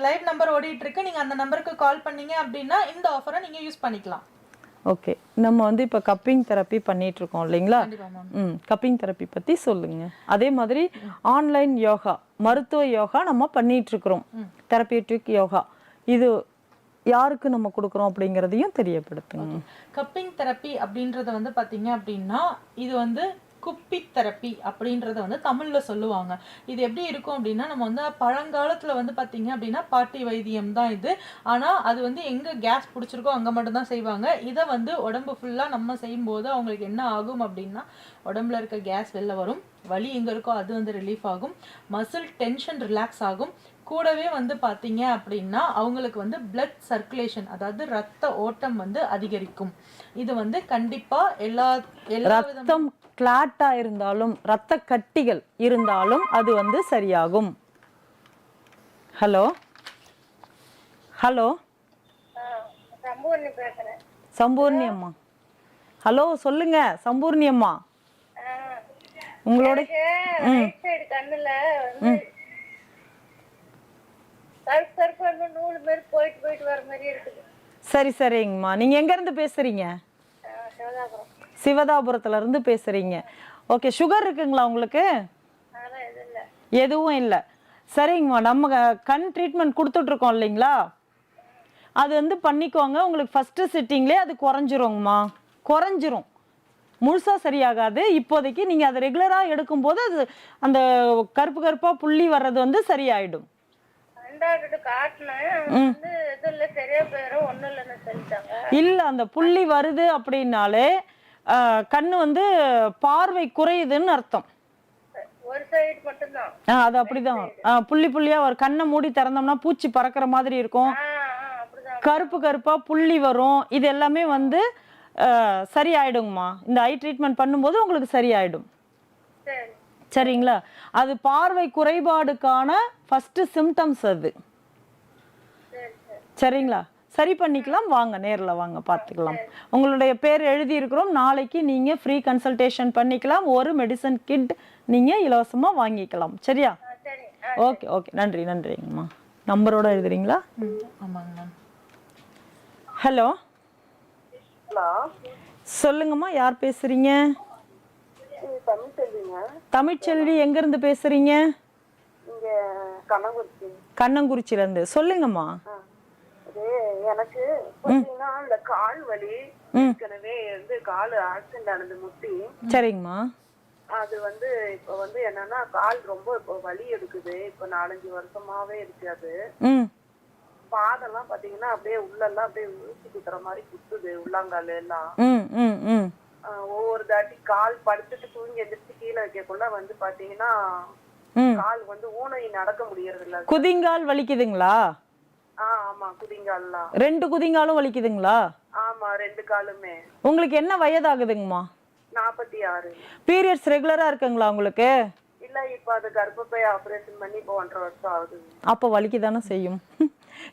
லைவ் நம்பர் ஓடிட்டு இருக்கு. நீங்க அந்த நம்பருக்கு கால் பண்ணீங்க அப்படின்னா இந்த ஆஃபரை நீங்க யூஸ் பண்ணிக்கலாம். ஓகே. நம்ம வந்து இப்போ கப்பிங் தெரப்பி பண்ணிட்டு இருக்கோம் இல்லைங்களா? கப்பிங் தெரப்பி பத்தி சொல்லுங்க. அதே மாதிரி ஆன்லைன் யோகா, மருத்துவ யோகா நம்ம பண்ணிட்டு இருக்கிறோம். தெரபியூட்டிக் யோகா, இது யாருக்கு நம்ம கொடுக்குறோம் அப்படிங்கிறதையும் தெரியப்படுத்துங்க. கப்பிங் தெரப்பி அப்படின்றத வந்து பாத்தீங்க அப்படின்னா இது வந்து குப்பி தெரப்பி அப்படின்றத வந்து தமிழ்ல சொல்லுவாங்க. இது எப்படி இருக்கும் அப்படின்னா, நம்ம வந்து பழங்காலத்துல வந்து பாத்தீங்க அப்படின்னா பாட்டி வைத்தியம் தான் இது. ஆனா அது வந்து எங்க கேஸ் பிடிச்சிருக்கோ அங்க மட்டும் தான் செய்வாங்க. இதை வந்து உடம்பு ஃபுல்லா நம்ம செய்யும்போது அவங்களுக்கு என்ன ஆகும் அப்படின்னா, உடம்புல இருக்க கேஸ் வெளில வரும், வலி எங்க இருக்கோ அது வந்து ரிலீஃப் ஆகும், மசில் டென்ஷன் ரிலாக்ஸ் ஆகும். கூடவே வந்து பாத்தீங்க அப்படின்னா அவங்களுக்கு வந்து பிளட் சர்க்குலேஷன், அதாவது ரத்த ஓட்டம் வந்து அதிகரிக்கும். இது வந்து கண்டிப்பா ரத்தம் கிளாட்டா இருந்தாலும், ரத்த கட்டிகள் இருந்தாலும் அது வந்து சரியாகும். ஹலோ ஹலோ, சம்பூர்ணி அம்மா. ஹலோ சொல்லுங்க சம்பூர்ணி அம்மா. உங்களோட ரைட் சைடு கண்ணுல வந்து கருப்பு கருப்பு நூல் மாதிரி போயிட்டு வர மாதிரி இருக்குது. சரி சரிங்கம்மா, நீங்க எங்க இருந்து பேசுறீங்க? சிவதாபுரம். சிவதாபுரத்துல இருந்து பேசுறீங்க. ஓகே, சுகர் இருக்குங்களா உங்களுக்கு? அதெல்லாம் எதுவும் இல்லை. எதுவும் இல்லை. சரிங்கம்மா, நம்ம கண் ட்ரீட்மெண்ட் கொடுத்துட்டு இருக்கோம் இல்லைங்களா, அது வந்து பண்ணிக்கோங்க. உங்களுக்கு ஃபர்ஸ்ட் சிட்டிங்லேயே அது குறைஞ்சிருங்கம்மா, குறைஞ்சிரும். முழுசா சரியாகாது. இப்போதைக்கு நீங்க அதை ரெகுலரா எடுக்கும்போது அது அந்த கருப்பு கருப்பா புள்ளி வர்றது வந்து சரியாயிடும். டாக்டர் காட்டினேன், வந்து எதுவும் இல்லை, சரியா போயிடும், ஒன்றும் இல்லைன்னு சொல்லிட்டாங்க. இல்லை, அந்த புள்ளி வருது அப்படின்னாலே கண்ணு வந்து பார்வை குறையுதுன்னு அர்த்தம். ஒரு சைடு மட்டும்தான். அது அப்படிதான். புள்ளி புள்ளியா ஒரு கண்ணை மூடி திறந்தோம்னா பூச்சி பறக்கிற மாதிரி இருக்கும், அப்படிதான். கருப்பு கருப்பா புள்ளி வரும். இது எல்லாமே வந்து சரியாயிடுங்கம்மா. இந்த ஐ ட்ரீட்மெண்ட் பண்ணும்போது உங்களுக்கு சரியாயிடும். சரி. சரிங்களா? அது பார்வை குறைபாடுக்கான ஃபர்ஸ்ட் சிம்டம்ஸ் அது. சரி சரி. சரிங்களா? சரி பண்ணிக்கலாம், வாங்க நேரில் வாங்க பார்த்துக்கலாம். உங்களுடைய பேர் எழுதி இருக்கிறோம். நாளைக்கு நீங்கள் ஃப்ரீ கன்சல்டேஷன் பண்ணிக்கலாம். ஒரு மெடிசன் கிட் நீங்கள் இலவசமாக வாங்கிக்கலாம். சரியா? சரி. ஓகே ஓகே, நன்றி நன்றிங்கம்மா. நம்பரோட எழுதுறீங்களா? ஆமாங்க மேம். ஹலோ, ஹலோ, சொல்லுங்கம்மா, யார் பேசுறீங்க? தமிழ்ச்செல்விங்க. தமிழ்ச்செல்வி, எங்கேருந்து பேசுறீங்க? இங்க கண்ணங்குறிச்சி. கண்ணங்குறிச்சியிலேருந்து. சொல்லுங்கம்மா. அது எனக்கு பார்த்தீங்கன்னா இந்த கால் வலி, ஏற்கனவே வந்து கால் ஆக்சிடென்ட் ஆனது முட்டி. சரிங்கம்மா. அது வந்து இப்ப வந்து என்னன்னா கால் ரொம்ப இப்போ வலி எடுக்குது. இப்ப 4-5 வருஷமாவே இருக்கு. அது பாதெல்லாம் பாத்தீங்கன்னா அப்படியே உள்ளெல்லாம் அப்படியே ஊசி குத்துற மாதிரி குத்துது, உள்ளாங்கால் எல்லாம். ஒவ்வொரு தாட்டி கால் படுத்துட்டு தூங்கி எந்திரிச்சு கீழே வைக்கக்குள்ள வந்து பாத்தீங்கன்னா கால் வந்து ஊனை நடக்க முடியறது இல்ல. குதிங்கால் வலிக்குதுங்களா? ஆமா, குதிங்கால்லாம். 2 குதிங்காலும் வலிக்குதுங்களா? ஆமா, 2 காலுமே. உங்களுக்கு என்ன வயதாகுதுங்கம்மா? 46. பீரியட்ஸ் ரெகுலரா இருக்குங்களா உங்களுக்கு? இல்ல, இப்ப அது கர்ப்பப்பை ஆபரேஷன் பண்ணி இப்போ 1.5 வருஷம் ஆகுது. அப்ப வலிக்குதானே செய்யும்.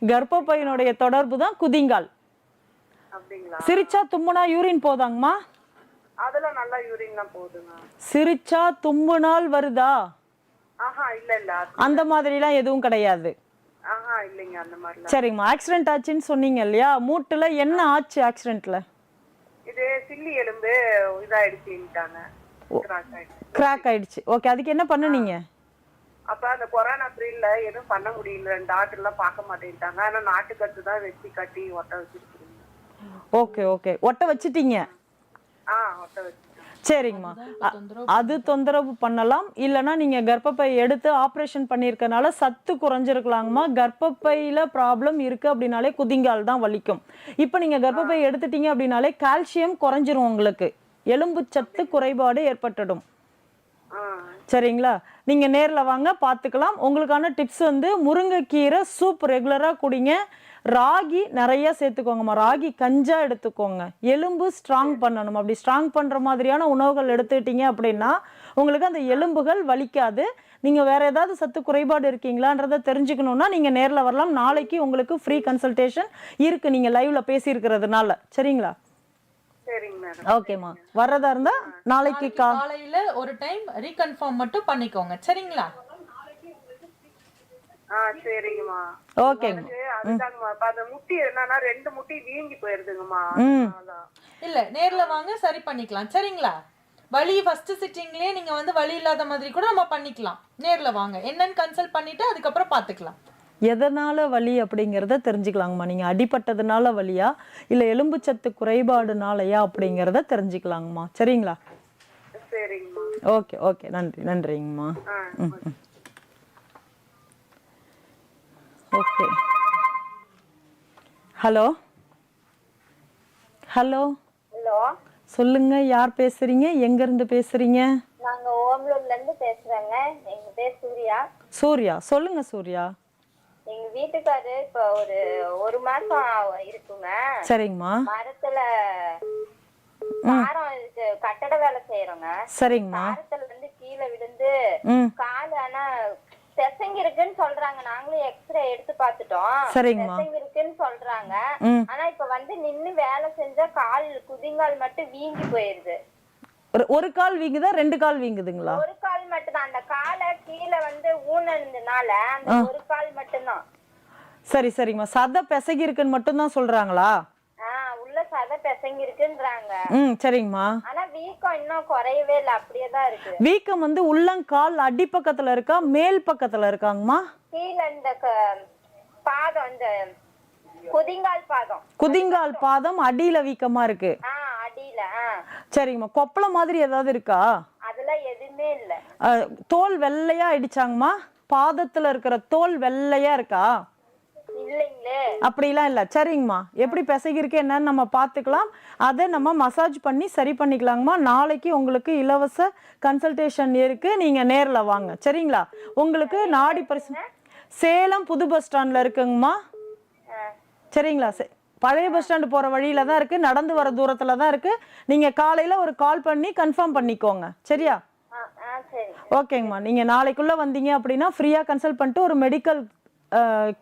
கர்ப்பப்பையினுடைய தொடர்பு தான் குதிங்கால். அப்படிங்களா? சிரிச்சா தும்முனா யூரின் போதாங்கம்மா? அதெல்லாம் நல்லா யூரின்லாம் போகுதுங்க. சிரிச்சா தும்முனால் வருதா? இல்ல இல்ல, அந்த மாதிரிலாம் எதுவும் கிடையாது. இல்லைங்க, அந்த மாதிரிலாம். சரிங்கம்மா. ஆக்சிடென்ட் ஆச்சுன்னு சொன்னீங்க இல்லையா, மூட்டுல என்ன ஆச்சு ஆக்சிடென்ட்ல? இது சில்லி எலும்பு இதாயிடுச்சுட்டாங்க, கிராக் ஆயிடுச்சு. ஓகே, அதுக்கு என்ன பண்ணுனீங்க? அப்ப அந்த கொரோனா பீரியட்ல எதுவும் பண்ண முடியல, டாக்டர் எல்லாம் பார்க்க மாட்டேன்ட்டாங்க. ஆனா நாட்டுக்கட்டு தான் வச்சு கட்டி ஒட்ட வச்சிருக்கீங்க. ஓகே ஓகே, ஒட்ட வச்சிட்டீங்க. ஒட்ட வச்சு. சரிங்கம்மா. அது தொந்தரவு பண்ணலாம். இல்லைன்னா நீங்க கர்ப்பப்பை எடுத்து ஆப்ரேஷன் பண்ணியிருக்கனால சத்து குறைஞ்சிருக்கலாங்கம்மா. கர்ப்பப்பையில ப்ராப்ளம் இருக்கு அப்படின்னாலே குதிங்கால் தான் வலிக்கும். இப்போ நீங்க கர்ப்பப்பை எடுத்துட்டீங்க அப்படின்னாலே கால்சியம் குறைஞ்சிரும், உங்களுக்கு எலும்பு சத்து குறைபாடு ஏற்பட்டுடும். சரிங்களா? நீங்க நேர்ல வாங்க பார்த்துக்கலாம். உங்களுக்கான டிப்ஸ் வந்து முருங்கைக்கீரை சூப் ரெகுலரா குடிங்க. ராகி நிறைய சேர்த்துக்கோங்கம்மா. ராகி கஞ்சா எடுத்துக்கோங்க. எலும்பு ஸ்ட்ராங் பண்ணணும். அப்படி ஸ்ட்ராங் பண்ற மாதிரியான உணவுகள் எடுத்துக்கிட்டீங்க அப்படின்னா உங்களுக்கு அந்த எலும்புகள் வலிக்காது. நீங்க வேற ஏதாவது சத்து குறைபாடு இருக்கீங்களான்றதை தெரிஞ்சுக்கணும்னா நீங்க நேர்ல வரலாம். நாளைக்கு உங்களுக்கு ஃப்ரீ கன்சல்டேஷன் இருக்கு, நீங்க லைவ்ல பேசியிருக்கிறதுனால. சரிங்களா? ஓகேம்மா. வர்றதா இருந்தா நாளைக்கு காலையில ஒரு டைம் ரீகன்ஃபார்ம் மட்டும் பண்ணிக்கோங்க. சரிங்களா? சரிங்கம்மா. ஓகேங்க. அதுதாங்கம்மா. அந்த முட்டி என்னன்னா 2 முட்டி வீங்கி போயிருதுங்கம்மா. இல்ல, நேர்ல வாங்க, சரி பண்ணிக்கலாம். சரிங்களா? வலி ஃபர்ஸ்ட் சிட்டிங்லயே நீங்க வந்து வலி இல்லாத மாதிரி கூட நம்ம பண்ணிக்கலாம். நேர்ல வாங்க, என்னன்னு கன்சல்ட் பண்ணிட்டு அதுக்கப்புறம் பாத்துக்கலாம். எதனால வலி அப்படிங்கிறத தெரிஞ்சுக்கலாங்கம்மா. நீங்க அடிபட்டதுனால வலியா இல்ல எலும்பு சத்து குறைபாடுனாலயா அப்படிங்கிறத தெரிஞ்சுக்கலாங்கம்மா. சரிங்களா? சரிங்கம்மா. ஓகே ஓகே, நன்றி நன்றிங்கம்மா. ஓகே. ஹலோ ஹலோ ஹலோ, சொல்லுங்க, யார் பேசுறீங்க? எங்க இருந்து பேசுறீங்க? நாங்க ஓமலூர்ல இருந்து பேசுறேங்க. எங்க பேர் சூர்யா. சூர்யா, சொல்லுங்க சூர்யா. எங்க வீட்டுக்காரு இப்ப ஒரு மாசம் இருக்குங்க. சரிங்கம்மா. மரத்துல மரம் இருக்கு, கட்டட வேலை செய்யறோங்க. சரிங்கம்மா. மரத்துல இருந்து கீழே விழுந்து கால் ஆனா செசங்க இருக்குன்னு சொல்றாங்க. நாங்களும் எக்ஸ்ரே எடுத்து பாத்துட்டோம். செசங்க இருக்குன்னு சொல்றாங்க. ஆனா இப்ப வந்து நின்னு வேலை செஞ்சா கால் குதிங்கால் மட்டும் வீங்கி போயிருது. ஒரு கால் வீங்குதா 2 கால் வீங்குதுங்களா? ஒரு கால் மட்டும் தான். அந்த காலை கீழே வந்து ஊனதுனால அந்த ஒரு கால் மட்டும் தான். சரி சரிங்கம்மா. சதை பிசகி இருக்குன்னு மட்டும் தான் சொல்றாங்களா? உள்ள சதை பிசங்கி இருக்குன்றாங்க. சரிங்கம்மா. ஆனா வீக்கம் இன்னும் குறையவே இல்ல, அப்படியே தான் இருக்கு. வீக்கம் வந்து உள்ளங்கால் அடிப்பக்கத்துல இருக்கா மேல் பக்கத்துல இருக்காங்கம்மா? கீழே இந்த பாதம், இந்த குதிங்கால் பாதம் அடியில வீக்கமா இருக்கு. அடியில. சரிங்கம்மா. கொப்பளம் மாதிரி ஏதாவது இருக்கா? அதெல்லாம் எதுவுமே இல்ல. தோல் வெள்ளையா ஆயிடுச்சாங்கம்மா? பாதத்துல இருக்கிற தோல் வெள்ளையா இருக்கா? இல்லைங்களே. அப்படிலாம் இல்ல. சரிங்கம்மா. எப்படி பிசகி இருக்கு என்னன்னு நம்ம பார்த்துக்கலாம். அதை நம்ம மசாஜ் பண்ணி சரி பண்ணிக்கலாங்கம்மா. நாளைக்கு உங்களுக்கு இலவச கன்சல்டேஷன் இருக்கு, நீங்க நேர்ல வாங்க. சரிங்களா? உங்களுக்கு நாடி பரிசு சேலம் புது பஸ் ஸ்டாண்ட்ல இருக்குங்கம்மா. சரிங்களா? பழைய பஸ் ஸ்டாண்டு போற வழியில தான் இருக்கு, நடந்து வர தூரத்துல தான் இருக்கு. நீங்க காலையில ஒரு கால் பண்ணி கன்ஃபார்ம் பண்ணிக்கோங்க. சரியா? ஓகேங்கம்மா. நீங்க நாளைக்குள்ள வந்தீங்க அப்படின்னா ஃப்ரீயா கன்சல்ட் பண்ணிட்டு ஒரு மெடிக்கல்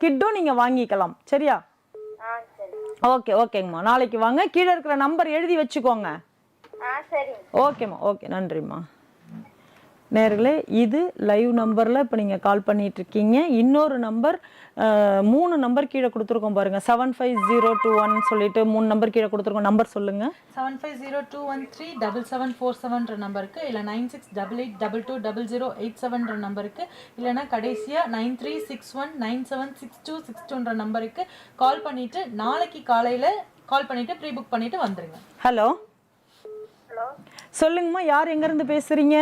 கிட்டும் நீங்க வாங்கிக்கலாம். சரியா? ஓகே ஓகேங்கம்மா. நாளைக்கு வாங்க. கீழே இருக்கிற நம்பர் எழுதி வச்சுக்கோங்க. ஓகேம்மா. ஓகே, நன்றிம்மா. நேர்களே, இது லைவ் நம்பரில் இப்போ நீங்கள் கால் பண்ணிட்டு இருக்கீங்க. இன்னொரு நம்பர் 3 நம்பர் கீழே கொடுத்துருக்கோம் பாருங்க. 75021 சொல்லிட்டு 3 நம்பர் கீழே கொடுத்துருக்கோம். நம்பர் சொல்லுங்க. 7502137747 நம்பருக்கு, இல்லை 9688220087 நம்பருக்கு, இல்லைனா கடைசியா 9361976262 நம்பருக்கு கால் பண்ணிட்டு நாளைக்கு காலையில கால் பண்ணிட்டு ப்ரீ புக் பண்ணிட்டு வந்துருங்க. ஹலோ ஹலோ, சொல்லுங்கம்மா. யார் எங்க இருந்து பேசுறீங்க?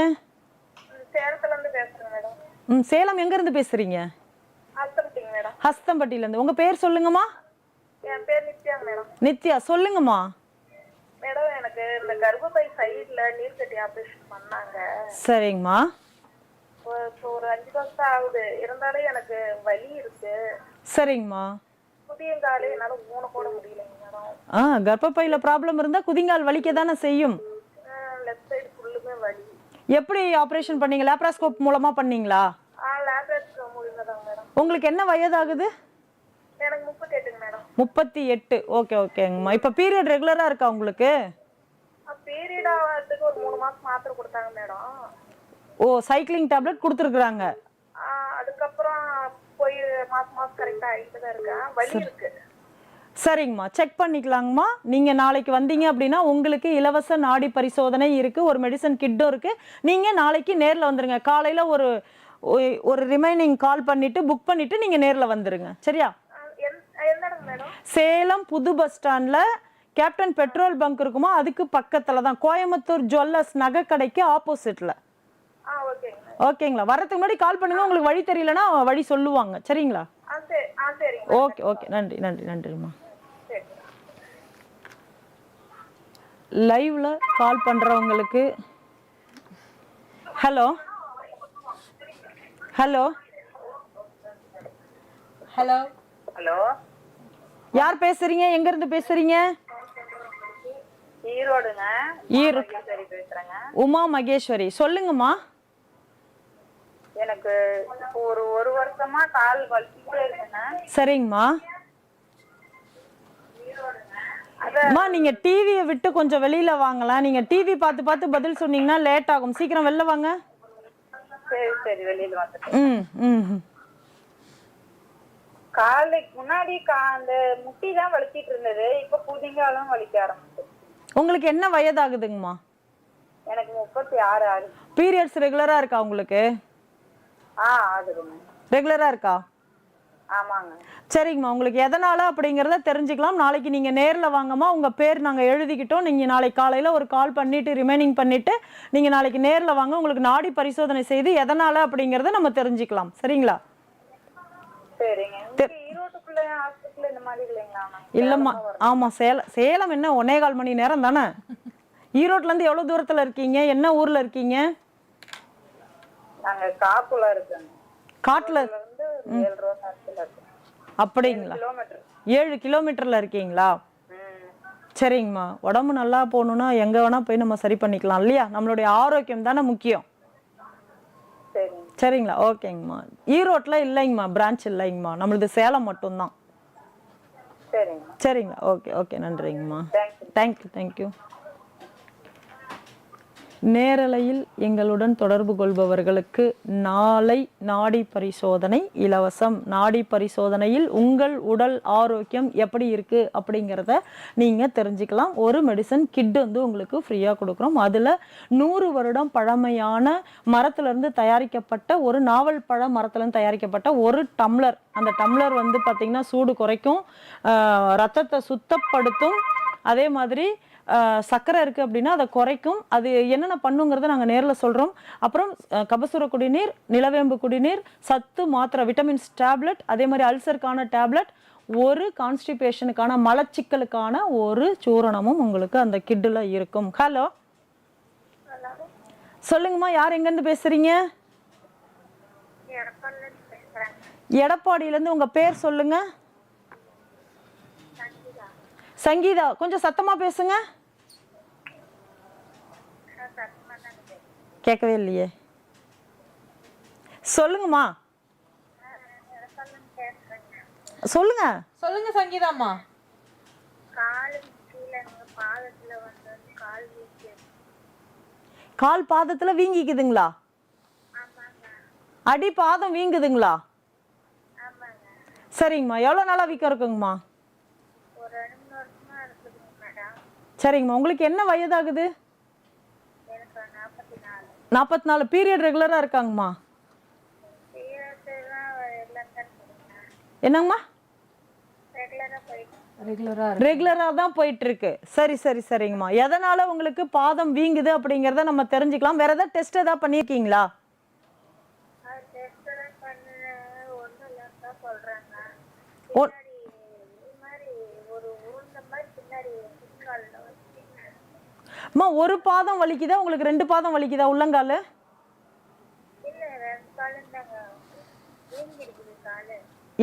சேலத்துல இருந்து பேசுறேன் மேடம். சேலம் எங்க இருந்து பேசுறீங்க? ஹஸ்தம்பட்டிங்க மேடம். ஹஸ்தம்பட்டில இருந்து. உங்க பேர் சொல்லுங்கம்மா. என் பேர் நித்யா மேடம். நித்யா, சொல்லுங்கம்மா. மேடம், எனக்கு இந்த கர்ப்பப்பை சைடுல நீர்க்கட்டி ஆபரேஷன் பண்ணாங்க. சரிங்கம்மா. ஒரு 5 வருஷம் ஆகுது. இருந்தாலும் எனக்கு வலி இருக்கு. சரிங்கம்மா. குதியங்காலே என்னால ஊன கூட முடியலைங்க மேடம். கர்ப்பப்பையில ப்ராப்ளம் இருந்தா குதிங்கால் வலிக்க தானே செய்யும். லெஃப்ட் சைடு ஃபுல்லுமே வலி. எப்படி ஆபரேஷன் பண்ணீங்க? லேப்ராஸ்கோப் மூலமா பண்ணீங்களா? லேப்ராஸ்கோப் மூலமா தான் மேடம். உங்களுக்கு என்ன வயதாகுது? எனக்கு 38 மேடம். 38. ஓகே ஓகேங்கம்மா. இப்போ பீரியட் ரெகுலரா இருக்கா உங்களுக்கு? பீரியட் ஆகிறதுக்கு ஒரு 3 மாசம் மாத்திரை கொடுத்தாங்க மேடம். சைக்கிளிங் டேப்லெட் கொடுத்துருக்குறாங்க. அதுக்கப்புறம் போய் மாசம் கரெக்டா ஆகிட்டு தான் இருக்கேன். வலி இருக்கு. சரிங்கம்மா. செக் பண்ணிக்கலாங்கம்மா. நீங்க நாளைக்கு வந்தீங்க அப்படின்னா உங்களுக்கு இலவச நாடி பரிசோதனை இருக்கு, ஒரு மெடிசன் கிட்டும் இருக்கு. நீங்க நாளைக்கு நேர்ல வந்துருங்க. காலையில ஒரு ரிமைனிங் கால் பண்ணிட்டு புக் பண்ணிட்டு நீங்க நேர்ல வந்துருங்க. சரியா? சேலம் புது பஸ் ஸ்டாண்ட்ல கேப்டன் பெட்ரோல் பங்க் இருக்குமா, அதுக்கு பக்கத்துல தான். கோயம்புத்தூர் ஜுவல்லர்ஸ் நகை கடைக்கு ஆப்போசிட்ல. ஓகேங்களா? வரதுக்கு முன்னாடி கால் பண்ணுங்க. உங்களுக்கு வழி தெரியலன்னா வழி சொல்லுவாங்க. சரிங்களா? Okay okay. நன்றி நன்றி நன்றிம்மா. லைவ்ல கால் பண்றவங்களுக்கு ஹலோ ஹலோ ஹலோ ஹலோ, யார் பேசுறீங்க? எங்க இருந்து பேசுறீங்க? ஈரோடுங்க. ஈரோடு பேசுறேங்க. உமா மகேஸ்வரி, சொல்லுங்கம்மா. எனக்கு ஒரு வருஷமா கால் வலிச்சுட்டே இருக்குங்க. சரிங்கம்மா. அம்மா, நீங்க டிவியை விட்டு கொஞ்சம் வெளியில வாங்கலாம். நீங்க டிவி பார்த்து பார்த்து பதில் சொன்னீங்கன்னா லேட் ஆகும். சீக்கிரம் வெளில வாங்க. சரி சரி, வெளியில வந்துட்டேன். காலைக்கு முன்னாடி அந்த முட்டி தான் வலிச்சிட்டு இருந்தது. இப்ப புதிங்காலும் வலிக்க ஆரம்பிச்சு. உங்களுக்கு என்ன வயதாகுதுங்கம்மா? எனக்கு 36 ஆகுது. பீரியட்ஸ் ரெகுலரா இருக்கா உங்களுக்கு? ஆகுதுங்க. ரெகுலரா இருக்கா? ஆமாங்க. சரிங்கம்மா. உங்களுக்கு எதனால அப்படிங்கறத தெரிஞ்சுக்கலாம். நாளைக்கு நீங்க நேர்ல வாங்கம்மா. உங்க பேர் நாங்க எழுதிக்கிட்டோம். நீங்க நாளைக்கு காலையில ஒரு கால் பண்ணிட்டு ரிமைனிங் பண்ணிட்டு நீங்க நாளைக்கு நேர்ல வாங்க. உங்களுக்கு நாடி பரிசோதனை செய்து எதனால அப்படிங்கறத நம்ம தெரிஞ்சுக்கலாம். சரிங்களா? சரிங்க. ஈரோட்டுக்குள்ள ஹாஸ்பிடல் இந்த மாதிரி இல்லைங்களா? இல்லம்மா. ஆமா, சேலம் என்ன 1.25 மணி நேரம் தானே. ஈரோட்ல இருந்து எவ்வளவு தூரத்துல இருக்கீங்க? என்ன ஊர்ல இருக்கீங்க? நாங்க காப்புல இருக்கோம். காட்டுல இருந்து 7 ரோட்ல இருக்கோம். அப்படிங்களா? 7 கிலோமீட்டர்ல இருக்கீங்களா? சரிங்கம்மா. உடம்பு நல்லா போகணும்னா எங்க வேணா போய் நம்ம சரி பண்ணிக்கலாம் இல்லையா? நம்மளுடைய ஆரோக்கியம் தானே முக்கியம். சரிங்களா? ஓகேங்கம்மா. ஈரோட்ல இல்லைங்கம்மா, பிரான்ச் இல்லைங்கம்மா. நம்மளது சேலம் மட்டும்தான். சரிங்களா? Okay okay. நன்றிங்கம்மா. Thank you thank you. நேரலையில் எங்களுடன் தொடர்பு கொள்பவர்களுக்கு நாளை நாடி பரிசோதனை இலவசம். நாடி பரிசோதனையில் உங்கள் உடல் ஆரோக்கியம் எப்படி இருக்கு அப்படிங்கிறத நீங்க தெரிஞ்சுக்கலாம். ஒரு மெடிசன் கிட் வந்து உங்களுக்கு ஃப்ரீயா கொடுக்குறோம். அதுல 100 வருடம் பழமையான மரத்திலிருந்து தயாரிக்கப்பட்ட ஒரு நாவல் பழ மரத்திலிருந்து தயாரிக்கப்பட்ட ஒரு டம்ளர். அந்த டம்ளர் வந்து பார்த்தீங்கன்னா சூடு குறைக்கும், ரத்தத்தை சுத்தப்படுத்தும், அதே மாதிரி சர்க்கரை இருக்குது அப்படின்னா அதை குறைக்கும். அது என்னென்ன பண்ணுங்கிறத நாங்கள் நேரில் சொல்கிறோம். அப்புறம் கபசுர குடிநீர், நிலவேம்பு குடிநீர், சத்து மாத்திரை, விட்டமின்ஸ் டேப்லெட், அதே மாதிரி அல்சருக்கான டேப்லெட், ஒரு கான்ஸ்டிபேஷனுக்கான மலச்சிக்கலுக்கான ஒரு சூரணமும் உங்களுக்கு அந்த கிட்டில் இருக்கும். ஹலோ, சொல்லுங்கம்மா, யார் எங்கேருந்து பேசுகிறீங்க? எடப்பாடியிலேருந்து. உங்கள் பேர் சொல்லுங்க. சங்கீதா, கொஞ்சம் சத்தமா பேசுங்க. கேட்கவே இல்லையே. சொல்லுங்கம்மா, சொல்லுங்க. சொல்லுங்க சங்கீதாம்மா. கால் பாதத்துல வீங்கிக்குதுங்களா? அடி பாதம் வீங்குதுங்களா? சரிங்கம்மா. எவ்வளவு நாளா வீக்கம் இருக்குங்கம்மா? சரிங்கம்மா. உங்களுக்கு என்ன வயதாகுது? 44. பீரியட் ரெகுலரா இருக்காங்கம்மா? என்னங்கம்மா? ரெகுலரா தான் போயிட்டு இருக்கு. சரி சரி சரிங்கம்மா. எதனால உங்களுக்கு பாதம் வீங்குது அப்படிங்கறத நம்ம தெரிஞ்சுக்கலாம். வேற ஏதாவது டெஸ்ட் ஏதாவது பண்ணிருக்கீங்களா? அம்மா, ஒரு பாதம் வலிக்குதா உங்களுக்கு? 2 பாதம் வலிக்குதா உள்ளங்கால?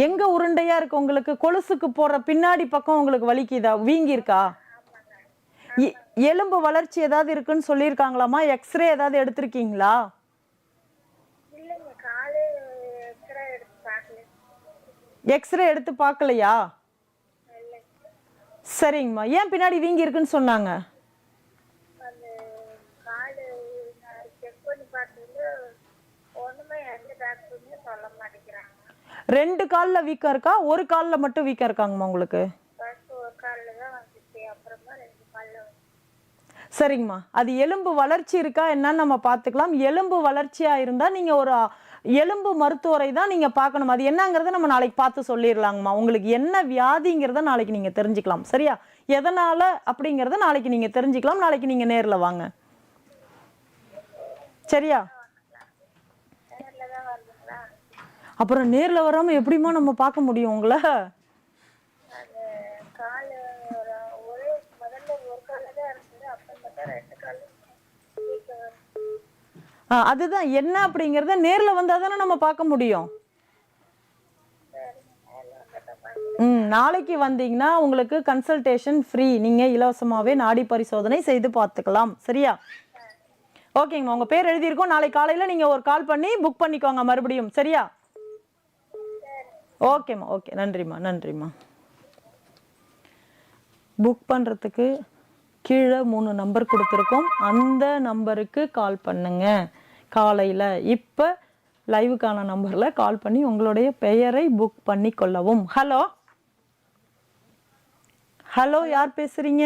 எங்க உருண்டையா இருக்கு உங்களுக்கு? கொலுசுக்கு போற பின்னாடி பக்கம் உங்களுக்கு வலிக்குதா? வீங்கி இருக்கா? எலும்பு வளர்ச்சி ஏதாவது இருக்குன்னு சொல்லியிருக்காங்களாமா? எக்ஸ்ரே ஏதாவது எடுத்திருக்கீங்களா? எக்ஸ்ரே எடுத்து பார்க்கலையா? சரிங்கம்மா. ஏன் பின்னாடி வீங்கி இருக்குன்னு சொன்னாங்க? 2 கால்ல வீக்கம் இருக்கா? ஒரு கால்ல மட்டும் வீக்கம் இருக்காங்கம்மா உங்களுக்கு? சரிங்கம்மா. அது எலும்பு வளர்ச்சி இருக்கா என்னன்னு நம்ம பார்த்துக்கலாம். எலும்பு வளர்ச்சியா இருந்தா நீங்க ஒரு எலும்பு மருத்துவரை தான் நீங்க பார்க்கணும். அது என்னங்கிறத நம்ம நாளைக்கு பார்த்து சொல்லிடலாங்கம்மா. உங்களுக்கு என்ன வியாதிங்கிறத நாளைக்கு நீங்க தெரிஞ்சுக்கலாம். சரியா? எதனால அப்படிங்கிறத நாளைக்கு நீங்க தெரிஞ்சுக்கலாம். நாளைக்கு நீங்க நேர்ல வாங்க. சரியா? அப்புறம் நேர்ல வராம எப்படிமா நம்ம பார்க்க முடியும் உங்களை? அதுதான் என்ன அப்படிங்கறத நேர்ல வந்தாதானே நம்ம பார்க்க முடியும். நாளைக்கு வந்தீங்கன்னா உங்களுக்கு கன்சல்டேஷன் ஃப்ரீ. நீங்க இலவசமாவே நாடி பரிசோதனை செய்து பார்த்துக்கலாம். சரியா? ஓகேங்கம்மா. உங்க பேர் எழுதியிருக்கோம். நாளைக்கு காலையில நீங்க ஒரு கால் பண்ணி புக் பண்ணிக்கோங்க மறுபடியும். சரியா? ஓகேம்மா. ஓகே, நன்றிம்மா. நன்றிம்மா. புக் பண்ணுறதுக்கு கீழே 3 நம்பர் கொடுத்துருக்கோம். அந்த நம்பருக்கு கால் பண்ணுங்க காலையில். இப்போ லைவுக்கான நம்பரில் கால் பண்ணி உங்களுடைய பெயரை புக் பண்ணி கொள்ளவும். ஹலோ, ஹலோ, யார் பேசுறீங்க?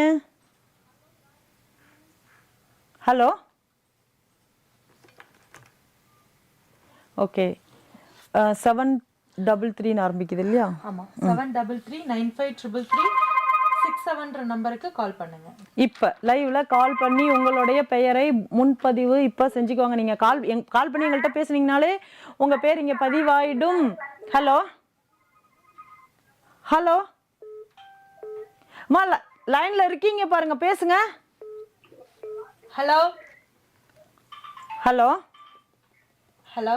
Hello, okay. 733 ஆரம்பிக்குது இல்லையா? ஆமா. 73395336 நம்பருக்கு கால் பண்ணுங்க. இப்ப லைவ்ல கால் பண்ணி உங்களுடைய பெயரை முன்பதிவு இப்ப செஞ்சுக்கோங்க. நீங்க கால் பண்ணி எங்கள்கிட்ட பேசுனீங்கனாலே உங்க பேர் இங்க பதிவாயிடும். ஹலோ, ஹலோ அம்மா, லைன்ல இருக்கீங்க பாருங்க, பேசுங்க. ஹலோ, ஹலோ, ஹலோ,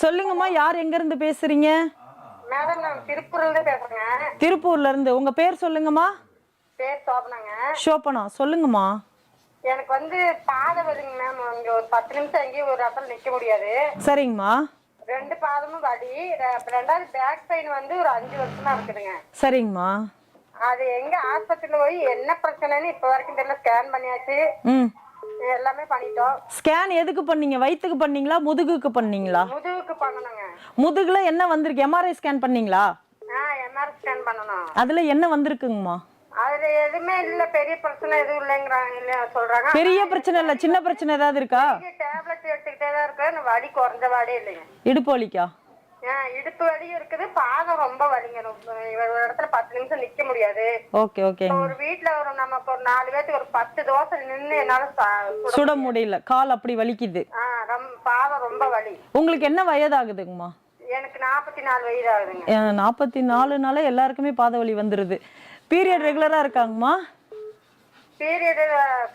சொல்லுங்கம்மா. யார் எங்க இருந்து பேசுறீங்க? மேடம், நான் திருப்பூர்ல இருந்து பேசுறேன். திருப்பூர்ல இருந்து. உங்க பேர் சொல்லுங்கம்மா. பேர் சோபனாங்க. ஷோபனா, சொல்லுங்கம்மா. எனக்கு வந்து பாதை வருங்க மேம். அங்க ஒரு 10 நிமிஷம் எங்கேயும் ஒரு இடத்துல நிக்க முடியாது. சரிங்கம்மா. 2 பாதமும் வலி. 2வது பேக் பெயின் வந்து ஒரு 5 வருஷமா இருக்குதுங்க. சரிங்கம்மா. அது எங்க ஆஸ்பத்திரியில போய் என்ன பிரச்சனைன்னு இப்ப வரைக்கும் தெரியல. ஸ்கேன் பண்ணியாச்சு. எல்லாமே பண்ணிட்டோம். ஸ்கேன் எதுக்கு பண்ணீங்க? வயித்துக்கு பண்ணீங்களா முதுகுக்கு பண்ணீங்களா? முதுகுக்கு பண்ணணுங்க. முதுகுல என்ன வந்திருக்கு? எம்ஆர்ஐ ஸ்கேன் பண்ணீங்களா? எம்ஆர்ஐ ஸ்கேன் பண்ணணும். அதுல என்ன வந்திருக்குங்கம்மா? அதுல எதுவுமே இல்ல, பெரிய பிரச்சனை எதுவும் இல்லைங்கிறாங்க சொல்றாங்க. பெரிய பிரச்சனை இல்ல, சின்ன பிரச்சனை ஏதாவது இருக்கா? டேப்லெட் எடுத்துக்கிட்டே தான் இருக்கு, வலி குறைஞ்ச வாடே இல்லைங்க. இடுப்பு வலிக்கா? இடுப்பு வலியும் இருக்குது, பாதம் ரொம்ப வலிங்க. ஒரு இடத்துல 10 நிமிஷம் நிக்க முடியாது. Okay okay. ஒரு வீட்டுல நமக்கு ஒரு 4 பேத்துக்கு ஒரு 10 தோசை நின்னு என்னால சுட முடியல, கால் அப்படி வலிக்குது. பாதம் ரொம்ப வலி. உங்களுக்கு என்ன வயதாகுதுங்கம்மா? எனக்கு 44 வயது ஆகுதுங்க. 44நால எல்லாருக்குமே பாத வலி வந்துருது. பீரியட் ரெகுலரா இருக்காங்கம்மா? பீரியட்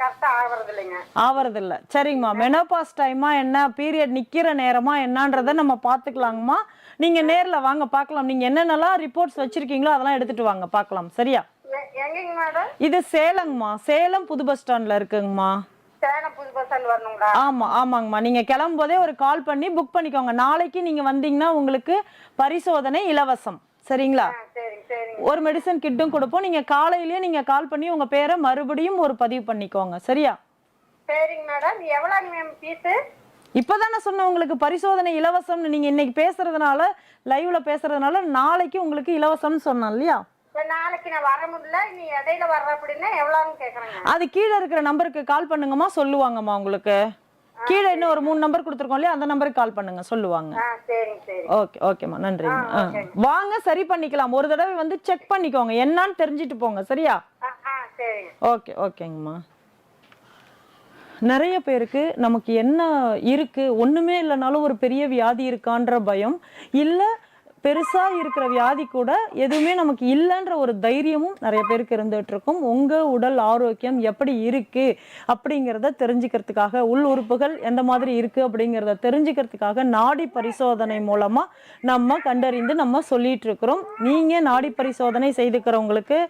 கரெக்டா ஆவறது இல்லைங்க. ஆவறது இல்ல. சரிங்கம்மா. மெனோபாஸ் டைமா என்ன, பீரியட் நிக்கிற நேரமா என்னன்றத நம்ம பாத்துக்கலாங்கம்மா. நீங்க நேர்ல வாங்க பார்க்கலாம். நீங்க என்னென்னலாம் ரிப்போர்ட்ஸ் வச்சிருக்கீங்களோ அதெல்லாம் எடுத்துட்டு வாங்க பார்க்கலாம். சரியா? எங்கங்க மேடம்? இது சேலங்கம்மா. சேலம் புது பஸ் ஸ்டாண்ட்ல இருக்குங்கம்மா. சேலம் புது பஸ் ஸ்டாண்ட் வரணுங்களா? ஆமா ஆமாங்கம்மா. நீங்க கிளம்பும்போதே ஒரு கால் பண்ணி புக் பண்ணிக்கோங்க. நாளைக்கு நீங்க வந்தீங்கன்னா உங்களுக்கு பரிசோதனை இலவசம். சரிங்களா? ஒரு மெடிசன் கிட்டும் கொடுப்போம். நீங்க காலையிலேயே நீங்க கால் பண்ணி உங்க பேரை மறுபடியும் ஒரு பதிவு பண்ணிக்கோங்க. சரியா? சரிங்க மேடம். எவ்வளவு மேம் ஃபீஸ்? இப்பதானே சொன்ன உங்களுக்கு பரிசோதனை இலவசம்னு. நீங்க இன்னைக்கு பேசுறதுனால, லைவ்ல பேசுறதுனால நாளைக்கு உங்களுக்கு இலவசம்னு சொன்னோம் இல்லையா? நாளைக்கு நான் வர முடியல, நீ இடையில வர்ற அப்படின்னா எவ்வளவுன்னு கேக்குறேங்க. அது கீழே இருக்கிற நம்பருக்கு கால் பண்ணுங்கம்மா, சொல்லுவாங்கம்மா உங்களுக்கு. கீழே இன்னும் ஒரு 3 நம்பர் கொடுத்துருக்கோம் இல்லையா, அந்த நம்பருக்கு கால் பண்ணுங்க, சொல்லுவாங்க. ஓகே ஓகேம்மா, நன்றிங்க. வாங்க, சரி பண்ணிக்கலாம். ஒரு தடவை வந்து செக் பண்ணிக்கோங்க, என்னன்னு தெரிஞ்சுட்டு போங்க. சரியா? ஓகே ஓகேங்கம்மா. நிறைய பேருக்கு நமக்கு என்ன இருக்கு, ஒண்ணுமே இல்லைனாலும் ஒரு பெரிய வியாதி இருக்கான்ற பயம், இல்லை பெருசா இருக்கிற வியாதி கூட எதுவுமே நமக்கு இல்லைன்ற ஒரு தைரியமும் நிறைய பேருக்கு இருந்துட்டு இருக்கும். உங்க உடல் ஆரோக்கியம் எப்படி இருக்கு அப்படிங்கிறத தெரிஞ்சுக்கிறதுக்காக, உள் உறுப்புகள் எந்த மாதிரி இருக்கு அப்படிங்கிறத தெரிஞ்சுக்கிறதுக்காக நாடி பரிசோதனை மூலமா நம்ம கண்டறிந்து நம்ம சொல்லிட்டு இருக்கிறோம். நீங்க நாடி பரிசோதனை செய்துக்கிறவங்களுக்கு,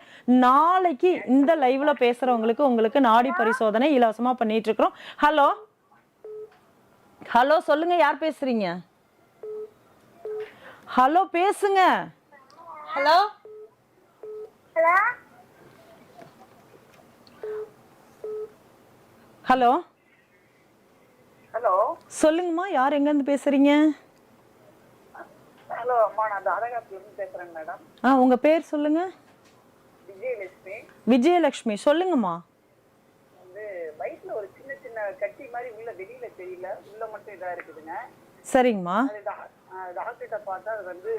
நாளைக்கு இந்த லைவ்ல பேசுறவங்களுக்கு உங்களுக்கு நாடி பரிசோதனை இலவசமா பண்ணிட்டு இருக்கிறோம். ஹலோ ஹலோ, சொல்லுங்க, யார் பேசுறீங்க? ஹலோ, பேசுங்க. ஹலோ ஹலோ ஹலோ ஹலோ சொல்லுங்கம்மா, யார் எங்க இருந்து பேசுறீங்க? ஹலோ அம்மா, நான் தாரகாத்துல இருந்து பேசுறேன் மேடம். உங்க பேர் சொல்லுங்க. விஜயலட்சுமி. விஜயலட்சுமி, சொல்லுங்கம்மா. வந்து வயிற்றுல ஒரு சின்ன சின்ன கட்டி மாதிரி உள்ள, வெளியில தெரியல, உள்ள மட்டும் இதா இருக்குதுங்க. சரிங்கம்மா. டாக்டர்கிட்ட பார்த்தா அது வந்து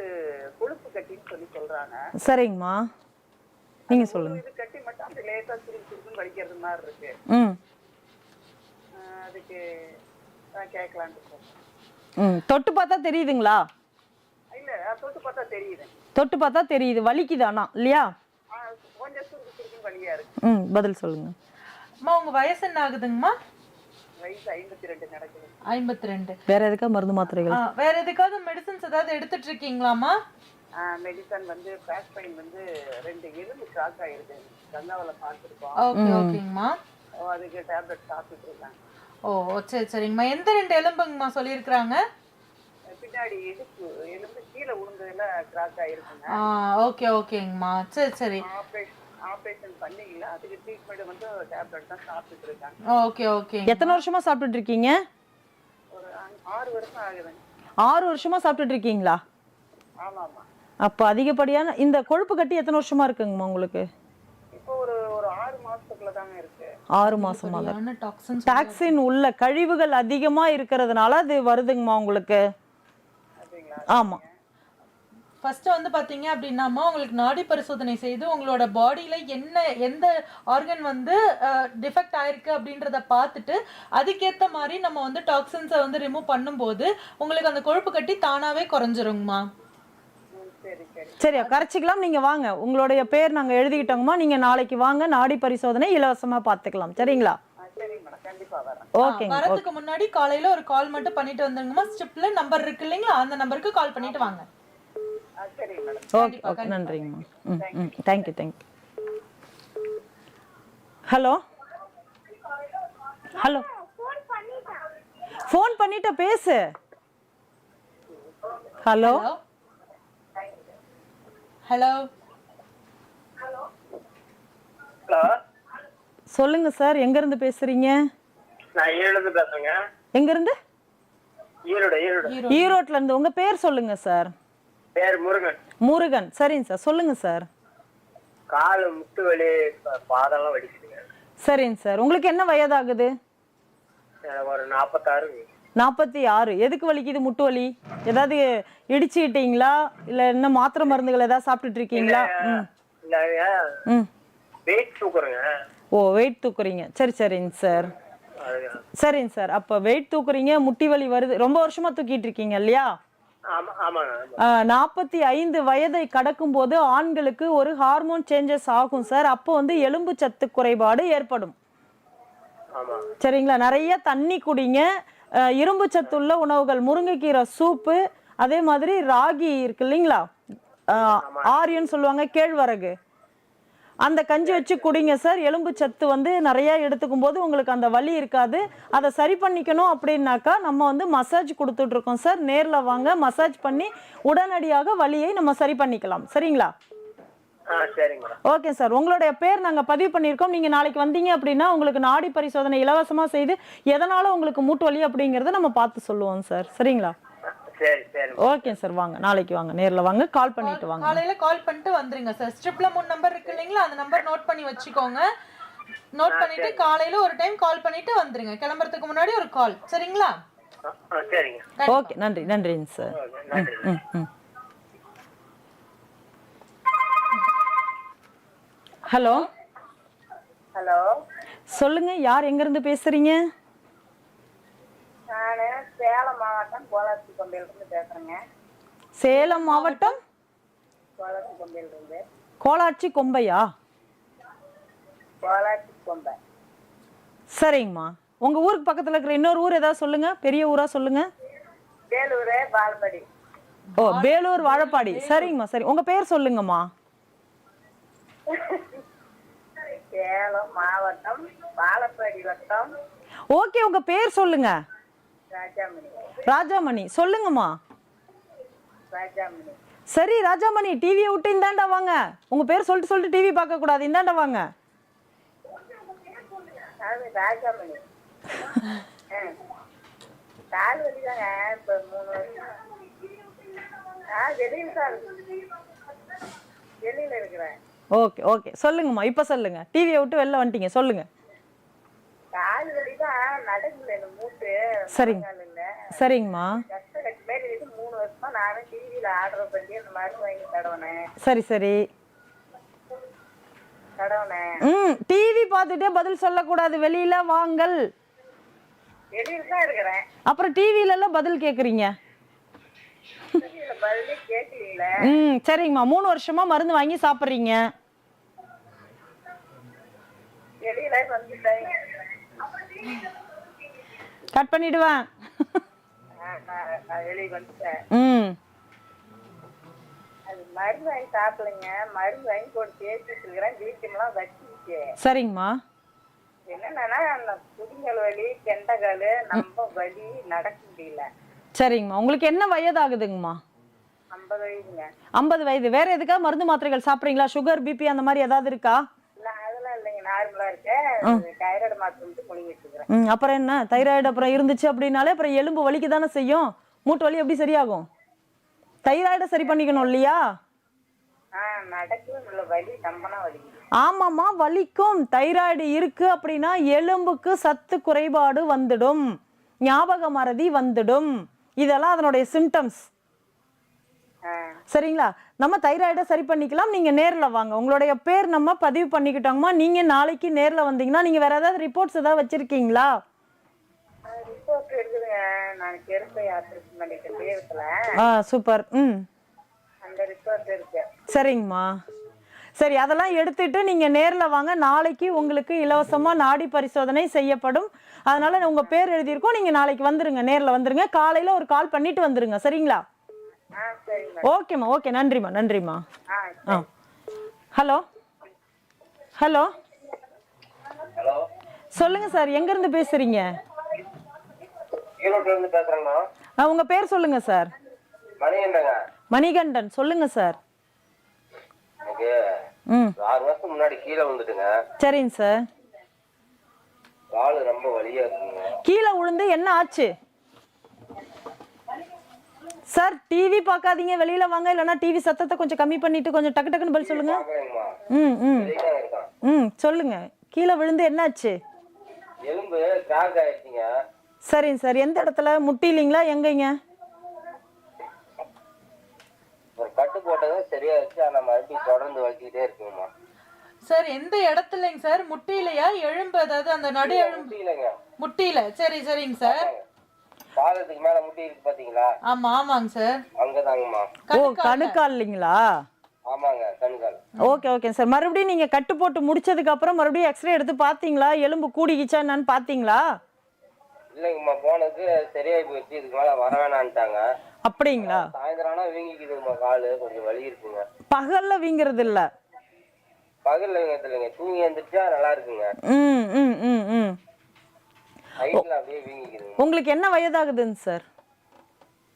கொழுப்பு கட்டின்னு சொல்றாங்க. சரிங்கம்மா, நீங்க சொல்லுங்க. இது கட்டி மட்டும் அந்த லேசா சுருக்குன்னு வலிக்கிறது மாதிரி இருக்கு. அதுக்கு கேட்கலான்னு இருக்கோம். தொட்டு பார்த்தா தெரியுதுங்களா? இல்ல, தொட்டு பார்த்தா தெரியுது. தொட்டு பார்த்தா தெரியுது. வலிக்குதானா இல்லையா? கொஞ்சம் சுருக்குன்னு வலியா இருக்கு. பதில் சொல்லுங்க. அம்மா, உங்க வயசு என்ன ஆகுதுங்கம்மா? வயசு 52 நடக்குது. 52. வேற எதுக்கா மருந்து மாத்திரைகள்? வேற எதுக்காவது மெடிசன்ஸ் ஏதாவது எடுத்துட்டு இருக்கீங்களாமா? மெடிசன் வந்து பேக் பெயின் வந்து 2 எலும்பு கிராக் ஆயிருக்கு, கங்காவல பார்த்துருக்கோம். ஓகே ஓகேங்கம்மா. அதுக்கு டேப்லெட் சாப்பிட்டு இருக்காங்க. ஓ சரி சரிங்கம்மா. எந்த 2 எலும்புங்கம்மா சொல்லியிருக்கிறாங்க? பின்னாடி இடுப்பு எலும்பு கீழே உளுந்ததுல கிராக் ஆயிருக்குங்க. ஓகே ஓகேங்கம்மா. சரி சரி. ஆபரேஷன் பண்ணீங்களா? அதுக்கு ட்ரீட்மெண்ட் வந்து டேப்லெட் தான் சாப்பிட்டுட்டு இருக்காங்க. Okay okay. எத்தனை வருஷமா சாப்பிட்டுட்டு இருக்கீங்க? ஒரு 6 வருஷம் ஆகுதுங்க. 6 வருஷமா சாப்பிட்டுட்டு இருக்கீங்களா? ஆமாமா. அப்ப அதிகப்படியான இந்த கொழுப்பு கட்டி எத்தனை வருஷமா இருக்குங்கம்மா உங்களுக்கு? இப்போ ஒரு 6 மாசத்துக்குள்ள தாங்க இருக்கு. 6 மாசமா தான். டாக்ஸின் உள்ள கழிவுகள் அதிகமா இருக்கிறதுனால அது வருதுங்கம்மா உங்களுக்கு. ஆமா. ஃபர்ஸ்ட் வந்து பாத்தீங்க அப்படின்னாமா, உங்களுக்கு நாடி பரிசோதனை செய்து உங்களோட பாடியில எந்த ஆர்கன் வந்து டிஃபெக்ட் ஆயிருக்கு அப்படின்றத பார்த்துட்டு அதுக்கேற்ற மாதிரி நம்ம வந்து டாக்ஸின்ஸை வந்து ரிமூவ் பண்ணும்போது உங்களுக்கு அந்த கொழுப்பு கட்டி தானாவே குறைஞ்சிருங்கம்மா. சரியா, கரைச்சிக்கலாம். நீங்க வாங்க, உங்களுடைய பேர் நாங்க எழுதிக்கிட்டோங்கம்மா. நீங்க நாளைக்கு வாங்க, நாடி பரிசோதனை இலவசமா பார்த்துக்கலாம். சரிங்களா? வரதுக்கு முன்னாடி காலையில ஒரு கால் மட்டும் பண்ணிட்டு வந்துருங்கம்மா. ஸ்ட்ரிப்ல நம்பர் இருக்கு இல்லைங்களா, அந்த நம்பருக்கு கால் பண்ணிட்டு வாங்க. ஓகே ஓகே, நன்றிங்கம்மா. Thank you thank you. Hello hello, phone பண்ணிட்ட, பேசு. ஹலோ ஹலோ சொல்லுங்க சார், எங்க இருந்து பேசுறீங்க? நான் ஈரோடு பேசுறேங்க. எங்க இருந்து? ஈரோடு. ஈரோட்ல இருந்து. உங்க பேர் சொல்லுங்க சார். பேர் முருகன். முருகன். சரிங்க சார், சொல்லுங்க சார். கால் முட்டு வலி, பாதம்லாம் வலிக்குதுங்க. சரிங்க சார், உங்களுக்கு என்ன வயதாகுது? எனக்கு ஒரு 46. 46. எதுக்கு வலிக்குது முட்டு வலி? ஏதாவது இடிச்சுக்கிட்டீங்களா இல்ல என்ன மாத்திரை மருந்துகள் ஏதாவது சாப்பிட்டுட்டு இருக்கீங்களா? ம். வெயிட் தூக்குறேங்க. ஓ, வெயிட் தூக்குறீங்க. சரிங்க சார். சரிங்க சார், அப்ப வெயிட் தூக்குறீங்க, முட்டி வலி வருது, ரொம்ப வருஷமா தூக்கிட்டு இருக்கீங்க இல்லையா? ஆமாங்க. 45 வயதை கடக்கும் போது ஆண்களுக்கு ஒரு ஹார்மோன் சேஞ்சஸ் ஆகும் சார். அப்போ வந்து எலும்பு சத்து குறைபாடு ஏற்படும். சரிங்களா? நிறைய தண்ணி குடிங்க. இரும்பு சத்துள்ள உணவுகள், முருங்கைக்கீரை சூப்பு, அதே மாதிரி ராகி இருக்கு இல்லைங்களா, ஆரியன்னு சொல்லுவாங்க, கேழ்வரகு, அந்த கஞ்சி வச்சு குடிங்க சார். எலும்பு சத்து வந்து நிறைய எடுத்துக்கும் போது உங்களுக்கு அந்த வலி இருக்காது. அதை சரி பண்ணிக்கணும் அப்படின்னாக்கா நம்ம வந்து மசாஜ் கொடுத்துட்டு இருக்கோம் சார். நேர்ல வாங்க, மசாஜ் பண்ணி உடனடியாக வலியை நம்ம சரி பண்ணிக்கலாம். சரிங்களா? ஓகே சார், உங்களுடைய பேர் நாங்க பதிவு பண்ணியிருக்கோம். நீங்க நாளைக்கு வந்தீங்க அப்படின்னா உங்களுக்கு நாடி பரிசோதனை இலவசமா செய்து எதனால உங்களுக்கு மூட்டு வலி அப்படிங்கறத நம்ம பார்த்து சொல்லுவோம் சார். சரிங்களா? ஓகே சார், வாங்க நாளைக்கு வாங்க, நேர்ல வாங்க, கால் பண்ணிட்டு வாங்க. காலையில கால் பண்ணிட்டு வந்துருங்க சார். ஸ்ட்ரிப்ல 3 நம்பர் இருக்கு இல்லைங்களா, அந்த நம்பர் நோட் பண்ணி வச்சுக்கோங்க. நோட் பண்ணிட்டு காலையில ஒரு டைம் கால் பண்ணிட்டு வந்துருங்க. கிளம்புறதுக்கு முன்னாடி ஒரு கால். சரிங்களா? ஓகே, நன்றிங்க சார். ஹலோ. சொல்லுங்க, யார் எங்க இருந்து பேசுறீங்க? நானு சேலம் மாவட்டம் கோலாச்சி கொம்பையில இருந்து பேசுறேங்க. சேலம் மாவட்டம் கோலாச்சி கொம்பையில இருந்து. கோலாச்சி கொம்பையா? கோலாச்சி கொம்பை. சரிங்கம்மா, உங்க ஊருக்கு பக்கத்துல இருக்கிற இன்னொரு ஊர் ஏதாவது சொல்லுங்க, பெரிய ஊரா சொல்லுங்க. வேலூர் வாழப்பாடி. ஓ, வேலூர் வாழப்பாடி. சரிங்கம்மா, சரி. உங்க பேர் சொல்லுங்கம்மா. சேலம் மாவட்டம் வாழப்பாடி வட்டம். ஓகே, உங்க பேர் சொல்லுங்க. ராஜாமணி. ராஜாமணி, சொல்லுங்கம்மா. ராஜாமணி. சரி ராஜாமணி, டிவியை விட்டு இந்தாண்டா வாங்க. உங்க பேர் சொல்லிட்டு டிவி பார்க்க கூடாது, இந்தாண்டா வாங்க. ராஜாமணி. கால் வலிதாங்க இப்ப 3 வருஷம். வெளியில இருக்கிறேன். ஓகே, சொல்லுங்கம்மா. இப்ப சொல்லுங்க, டிவியை விட்டு வெளில வந்துட்டீங்க, சொல்லுங்க. கால் வலிதான், நடக்கல இந்த மூட்டு. சரிங்கம்மா. கஷ்டப்பட்டு மாதிரி 3 வருஷமா நானும் டிவியில ஆர்டர் பண்ணி அந்த மாதிரி வாங்கி தடவினேன். சரி. டிவி பார்த்துட்டே பதில் சொல்லக்கூடாது, வெளியில வாங்கல். வெளியில தான் இருக்கிறேன். அப்புறம் டிவில எல்லாம் பதில் கேக்குறீங்க. பதிலே கேட்கலீங்களா? சரிங்கம்மா, 3 வருஷமா மருந்து வாங்கி சாப்பிடுறீங்க. வெளியில வந்துட்டேன். கட் பண்ணிடுவேன். வெளியே வந்துட்டேன். அது மருந்து வாங்கி சாப்பிடலைங்க. மருந்து வாங்கி போட்டு தேய்ச்சிட்டு இருக்கிறேன். வீட்டுலாம் வச்சிருச்சு. சரிங்கம்மா. என்னன்னா அந்த புதிங்கல் வலி, கெண்டகால், நம்ம வலி, நடக்க முடியல. சரிங்கம்மா, உங்களுக்கு என்ன வயதாகுதுங்கம்மா? 50 வயதுங்க. 50 வயது. வேற எதுக்கா மருந்து மாத்திரைகள் சாப்பிடுறீங்களா? சுகர், பிபி அந்த மாதிரி ஏதாவது இருக்கா? அதெல்லாம் இல்லைங்க, நார்மலா இருக்கேன். தைராய்டு மாத்திரை முழுங்கிட்டு இருக்கிறேன். அப்புறம் என்ன, தைராய்டு அப்புறம் இருந்துச்சு அப்படின்னாலே அப்புறம் எலும்பு வலிக்கு தானே செய்யும். மூட்டு வலி எப்படி சரியாகும்? தைராய்டை சரி பண்ணிக்கணும் இல்லையா? நடக்கும் வலி, நம்பனா வலி. ஆமாம்மா, வலிக்கும். தைராய்டு இருக்கு அப்படின்னா எலும்புக்கு சத்து குறைபாடு வந்துடும், ஞாபக மறதி வந்துடும். இதெல்லாம் அதனுடைய சிம்டம்ஸ். சரிங்களா? நம்ம தைராய்டை சரி பண்ணிக்கலாம். நீங்க நேர்ல வாங்க. உங்களுடைய பேர் நம்ம பதிவு பண்ணிக்கிட்டோங்கம்மா. நீங்க நாளைக்கு நேர்ல வந்தீங்கன்னா நீங்க வேற ஏதாவது ரிப்போர்ட்ஸ் ஏதாவது வச்சிருக்கீங்களா? ரிப்போர்ட் இருக்குதுங்க. நான் கெருப்பை ஆபரேஷன் பண்ணிட்டேன் தேவத்துல. சூப்பர். அந்த ரிப்போர்ட் இருக்கு. சரிங்கம்மா. சரி, அதெல்லாம் எடுத்துட்டு நீங்க நேர்ல வாங்க. நாளைக்கு உங்களுக்கு இலவசமா நாடி பரிசோதனை செய்யப்படும். அதனால உங்க பேர் எழுதியிருக்கோம். நீங்க நாளைக்கு வந்துருங்க, நேர்ல வந்துருங்க. காலையில ஒரு கால் பண்ணிட்டு வந்துருங்க. சரிங்களா? ஓகேம்மா. ஓகே, நன்றிம்மா. ஹலோ. சொல்லுங்க சார், எங்க இருந்து பேசுறீங்க? ஈரோட்ல இருந்து பேசுறேன்னா. உங்க பேர் சொல்லுங்க சார். மணிகண்டன். சொல்லுங்க சார். எனக்கு 6 வருஷம் முன்னாடி கீழே வந்துட்டுங்க. சரிங்க சார். கால் ரொம்ப வலியா இருக்குங்க. கீழே விழுந்து என்ன ஆச்சு சார்? டிவி பார்க்காதீங்க, வெளியில வாங்க, இல்லைன்னா டிவி சத்தத்தை கொஞ்சம் கம்மி பண்ணிட்டு கொஞ்சம் டக்கு டக்குன்னு பதில் சொல்லுங்க. பாக்குறேங்கம்மா. ம் ம் வெளியில இருக்கான். சொல்லுங்க. கீழே விழுந்து என்னாச்சு? எலும்பு கிராக் ஆயிடுச்சுங்க. சரிங்க சார். எந்த இடத்துல? முட்டிலிங்களா, எங்கங்க? ஒரு கட்டு போட்டதும் சரியாயிடுச்சு, ஆனா மறுபடியும் தொடர்ந்து வலிக்கிட்டே இருக்குங்கம்மா. சார் எந்த இடத்துலங்க சார்? முட்டியிலையா, எலும்பு, அதாவது அந்த நடு எலும்பு? முட்டியிலங்க. முட்டியில. சரி சரிங்க சார். பாதத்துக்கு மேல முட்டி இருக்கு பாத்தீங்களா? ஆமா ஆமாங்க சார். அங்கதாங்கம்மா. ஓ, கணுக்கால்லைங்களா? ஆமாங்க, கண்கால். Okay okay sir. மறுபடியும் நீங்க கட்டு போட்டு முடிச்சதுக்கு அப்புறம் மறுபடியும் எக்ஸ்ரே எடுத்து பாத்தீங்களா? எலும்பு கூடிக்கிச்சா என்னன்னு பாத்தீங்களா? இல்லைங்கம்மா, போனதுக்கு சரியாயி போயிடுச்சு, இதுக்கு மேல வர வேணான்ட்டாங்க. அப்படிங்களா? சாயந்தரம் ஆனா வீங்கிக்குதுங்கம்மா, காலு கொஞ்சம் வலி இருக்குங்க. பகல்ல வீங்கிறது இல்ல? பகல்ல வீங்கத்தில்லைங்க, தூங்கி எழுந்திரிச்சா நல்லா இருக்குங்க. ம் ம் ம் ம் நைட்ல அப்படியே வீங்கிக்குதுங்க. உங்களுக்கு என்ன வயதாகுதுங்க சார்?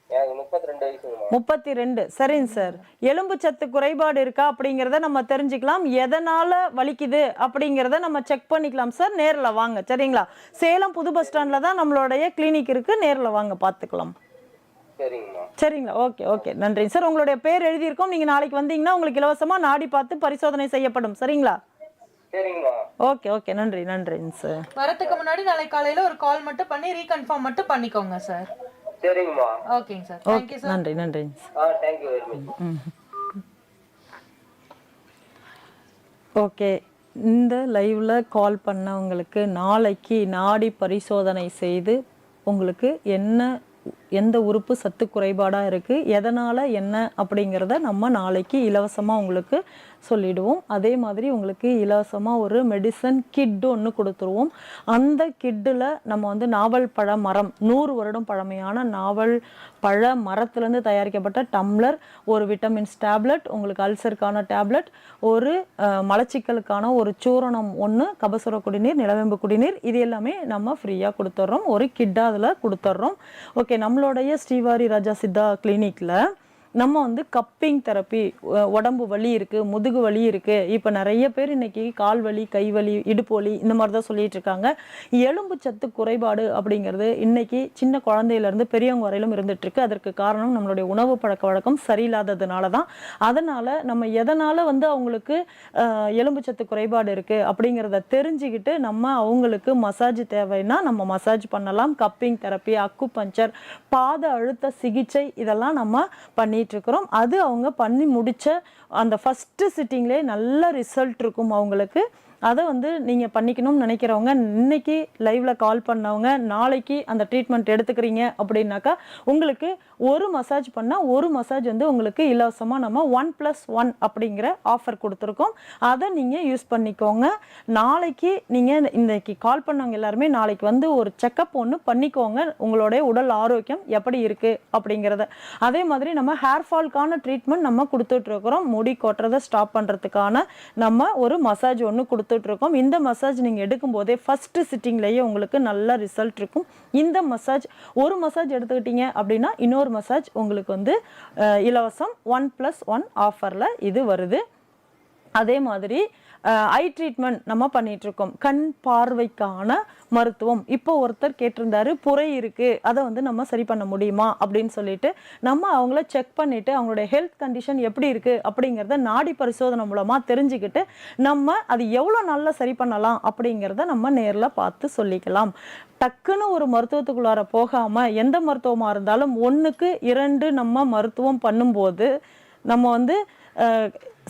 எனக்கு 32 வயசுங்கம்மா. 32. சரிங்க சார். எலும்பு சத்து குறைபாடு இருக்கா அப்படிங்கிறத நம்ம தெரிஞ்சுக்கலாம். எதனால வலிக்குது அப்படிங்கிறத நம்ம செக் பண்ணிக்கலாம் சார். நேரில் வாங்க, சரிங்களா? சேலம் புது பஸ் ஸ்டாண்டில் தான் நம்மளுடைய கிளினிக் இருக்கு. நேரில் வாங்க, பார்த்துக்கலாம். சரிங்கம்மா. சரிங்களா? ஓகே ஓகே, நன்றிங்க சார். உங்களுடைய பேர் எழுதியிருக்கோம். நீங்கள் நாளைக்கு வந்தீங்கன்னா உங்களுக்கு இலவசமாக நாடி பார்த்து பரிசோதனை செய்யப்படும். சரிங்களா? சரிங்கம்மா. ஓகே ஓகே, நன்றி நன்றிங்க சார். வரதுக்கு முன்னாடி நாளைக்கு காலையில ஒரு கால் மட்டும் பண்ணி ரீகன்ஃபார்ம் மட்டும் பண்ணிக்கோங்க சார். சரிங்கம்மா. ஓகேங்க சார். Thank you sir. நன்றி நன்றிங்க sir. Thank you very much. Okay, இந்த லைவ்ல கால் பண்ணவங்களுக்கு நாளைக்கு நாடி பரிசோதனை செய்து உங்களுக்கு எந்த உறுப்பு சத்து குறைபாடாக இருக்குது, எதனால் என்ன அப்படிங்கிறத நம்ம நாளைக்கு இலவசமாக உங்களுக்கு சொல்லிடுவோம். அதே மாதிரி உங்களுக்கு இலவசமாக ஒரு மெடிசன் கிட் ஒன்று கொடுத்துருவோம். அந்த கிட்டில் நம்ம வந்து நாவல் பழ மரம், 100 வருடம் பழமையான நாவல் பழ மரத்துலேருந்து தயாரிக்கப்பட்ட டம்ளர், ஒரு விட்டமின்ஸ் டேப்லெட், உங்களுக்கு அல்சருக்கான டேப்லெட், ஒரு மலச்சிக்கலுக்கான ஒரு சூரணம் ஒன்று, கபசுர குடிநீர், நிலவேம்பு குடிநீர், இது எல்லாமே நம்ம ஃப்ரீயாக கொடுத்துட்றோம். ஒரு கிட்டாக அதில் கொடுத்துட்றோம். ஓகே, நம்மளுடைய ஸ்ரீவாரி ராஜா சித்தா கிளினிக்கில் நம்ம வந்து கப்பிங் தெரப்பி, உடம்பு வலி இருக்குது, முதுகு வலி இருக்குது, இப்போ நிறைய பேர் இன்றைக்கி கால் வலி, கை வலி, இடுப்பு வலி இந்த மாதிரி தான் சொல்லிகிட்டு இருக்காங்க. எலும்பு சத்து குறைபாடு அப்படிங்கிறது இன்றைக்கி சின்ன குழந்தையிலேருந்து பெரியவங்க வரையிலும் இருந்துகிட்ருக்கு. அதற்கு காரணம் நம்மளுடைய உணவு பழக்க வழக்கம் சரியில்லாததுனால தான். அதனால் நம்ம எதனால் வந்து அவங்களுக்கு எலும்பு சத்து குறைபாடு இருக்குது அப்படிங்கிறத தெரிஞ்சுக்கிட்டு நம்ம அவங்களுக்கு மசாஜ் தேவைன்னா நம்ம மசாஜ் பண்ணலாம். கப்பிங் தெரப்பி, அக்குபஞ்சர், பாத அழுத்த சிகிச்சை, இதெல்லாம் நம்ம பண்ணிகிட்ருக்குறோம். அது அவங்க பண்ணி முடித்த அந்த ஃபஸ்ட்டு சிட்டிங்லேயே நல்ல ரிசல்ட் இருக்கும் அவங்களுக்கு. அதை வந்து நீங்கள் பண்ணிக்கணும்னு நினைக்கிறவங்க, இன்னைக்கு லைவில் கால் பண்ணவங்க நாளைக்கு அந்த ட்ரீட்மெண்ட் எடுத்துக்கிறீங்க அப்படின்னாக்கா உங்களுக்கு ஒரு மசாஜ் பண்ணால் ஒரு மசாஜ் வந்து உங்களுக்கு இலவசமாக நம்ம 1+1 அப்படிங்கிற ஆஃபர் கொடுத்துருக்கோம். அதை நீங்கள் யூஸ் பண்ணிக்கோங்க. நாளைக்கு நீங்கள் இன்றைக்கி கால் பண்ணவங்க எல்லாருமே நாளைக்கு வந்து ஒரு செக்கப் ஒன்று பண்ணிக்கோங்க, உங்களுடைய உடல் ஆரோக்கியம் எப்படி இருக்குது அப்படிங்கிறத. அதே மாதிரி நம்ம ஹேர் ஃபால்க்கான ட்ரீட்மெண்ட் நம்ம கொடுத்துட்ருக்குறோம். முடி கொட்டுறதை ஸ்டாப் பண்ணுறதுக்கான நம்ம ஒரு மசாஜ் ஒன்று கொடுத்துட்ருக்கோம். இந்த மசாஜ் நீங்கள் எடுக்கும்போதே ஃபஸ்ட்டு சிட்டிங்லேயே உங்களுக்கு நல்ல ரிசல்ட் இருக்கும். இந்த மசாஜ் ஒரு மசாஜ் எடுத்துக்கிட்டீங்க அப்படின்னா இன்னொரு மசாஜ் உங்களுக்கு வந்து இலவசம் 1+1 ஆஃபரில் இது வருது. அதே மாதிரி ஐ ட்ரீட்மெண்ட் நம்ம பண்ணிகிட்ருக்கோம். கண் பார்வைக்கான மருத்துவம். இப்போ ஒருத்தர் கேட்டிருந்தாரு, புரை இருக்குது, அதை வந்து நம்ம சரி பண்ண முடியுமா அப்படின்னு சொல்லிட்டு நம்ம அவங்கள செக் பண்ணிவிட்டு அவங்களுடைய ஹெல்த் கண்டிஷன் எப்படி இருக்குது அப்படிங்கிறத நாடி பரிசோதனை மூலமாக தெரிஞ்சுக்கிட்டு நம்ம அது எவ்வளோ நல்லா சரி பண்ணலாம் அப்படிங்கிறத நம்ம நேரில் பார்த்து சொல்லிக்கலாம். டக்குன்னு ஒரு மருத்துவத்துக்குள்ளார போகாமல் எந்த மருத்துவமாக இருந்தாலும் 1க்கு 2 நம்ம மருத்துவம் பண்ணும்போது நம்ம வந்து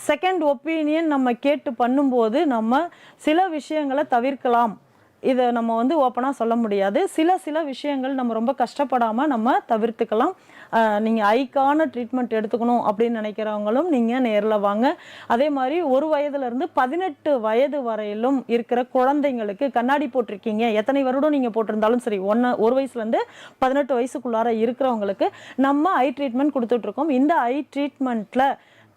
செகண்ட் ஒப்பீனியன் நம்ம கேட்டு பண்ணும்போது நம்ம சில விஷயங்களை தவிர்க்கலாம். இதை நம்ம வந்து ஓப்பனாக சொல்ல முடியாது. சில விஷயங்கள் நம்ம ரொம்ப கஷ்டப்படாமல் நம்ம தவிர்த்துக்கலாம். நீங்கள் ஐக்கான ட்ரீட்மெண்ட் எடுத்துக்கணும் அப்படின்னு நினைக்கிறவங்களும் நீங்கள் நேரில் வாங்க. அதே மாதிரி 1 வயதுலேருந்து 18 வயது வரையிலும் இருக்கிற குழந்தைங்களுக்கு கண்ணாடி போட்டிருக்கீங்க, எத்தனை வருடம் நீங்கள் போட்டிருந்தாலும் சரி, 1 வயசுலேருந்து 18 வயசுக்குள்ளார இருக்கிறவங்களுக்கு நம்ம ஐ ட்ரீட்மெண்ட் கொடுத்துட்ருக்கோம். இந்த ஐ ட்ரீட்மெண்ட்டில்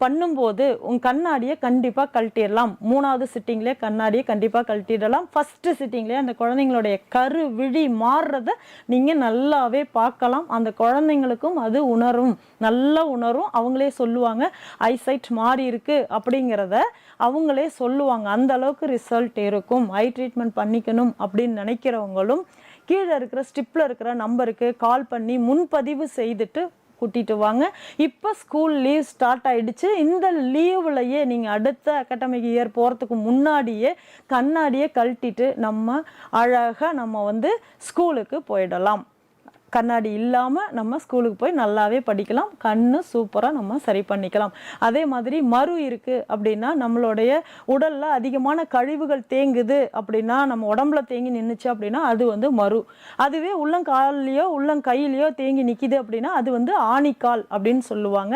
பண்ணும்போது உங்கள் கண்ணாடியை கண்டிப்பாக கழட்டிடலாம். 3வது சிட்டிங்லேயே கண்ணாடியை கண்டிப்பாக கழட்டிடலாம். ஃபஸ்ட்டு சிட்டிங்லேயே அந்த குழந்தைங்களுடைய கரு விழி மாறுறத நீங்கள் நல்லாவே பார்க்கலாம். அந்த குழந்தைங்களுக்கும் அது உணரும், நல்லா உணரும். அவங்களே சொல்லுவாங்க ஐசைட் மாறி இருக்கு அப்படிங்கிறத அவங்களே சொல்லுவாங்க. அந்த அளவுக்கு ரிசல்ட் இருக்கும். ஐ ட்ரீட்மெண்ட் பண்ணிக்கணும் அப்படின்னு நினைக்கிறவங்களும் கீழே இருக்கிற ஸ்டிப்பில் இருக்கிற நம்பருக்கு கால் பண்ணி முன்பதிவு செய்துட்டு கூட்டிட்டு வாங்க. இப்போ ஸ்கூல் லீவ் ஸ்டார்ட் ஆயிடுச்சு. இந்த லீவ்லையே நீங்கள் அடுத்த அகாடமிக் இயர் போகிறதுக்கு முன்னாடியே கண்ணாடியை கழட்டிட்டு நம்ம அழகாக நம்ம ஸ்கூலுக்கு போயிடலாம். கண்ணாடி இல்லாமல் நம்ம ஸ்கூலுக்கு போய் நல்லாவே படிக்கலாம். கண்ணு சூப்பராக நம்ம சரி பண்ணிக்கலாம். அதே மாதிரி மரு இருக்குது அப்படின்னா, நம்மளுடைய உடலில் அதிகமான கழிவுகள் தேங்குது அப்படின்னா, நம்ம உடம்புல தேங்கி நின்றுச்சு அப்படின்னா அது மரு. அதுவே உள்ளங்கால்லையோ உள்ளங்கையிலையோ தேங்கி நிற்கிது அப்படின்னா அது ஆணிக்கால் அப்படின்னு சொல்லுவாங்க.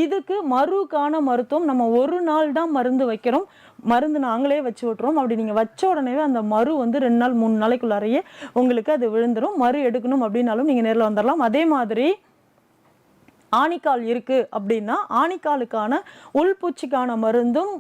இதுக்கு மருக்கான மருத்துவம் நம்ம ஒரு நாள் தான் மருந்து வைக்கிறோம். மருந்து நாங்களே வச்சு விட்டுறோம். அப்படி நீங்கள் வச்ச உடனே அந்த மரு 2 நாள் 3 நாளைக்குள்ளாரையே உங்களுக்கு அது விழுந்துடும். மரு எடுக்கணும் அப்படின்னாலும் நீங்கள் நேரில் வந்துடலாம். அதே மாதிரி ஆணிக்கால் இருக்குது அப்படின்னா ஆணிக்காலுக்கான உள்பூச்சிக்கான மருந்தும்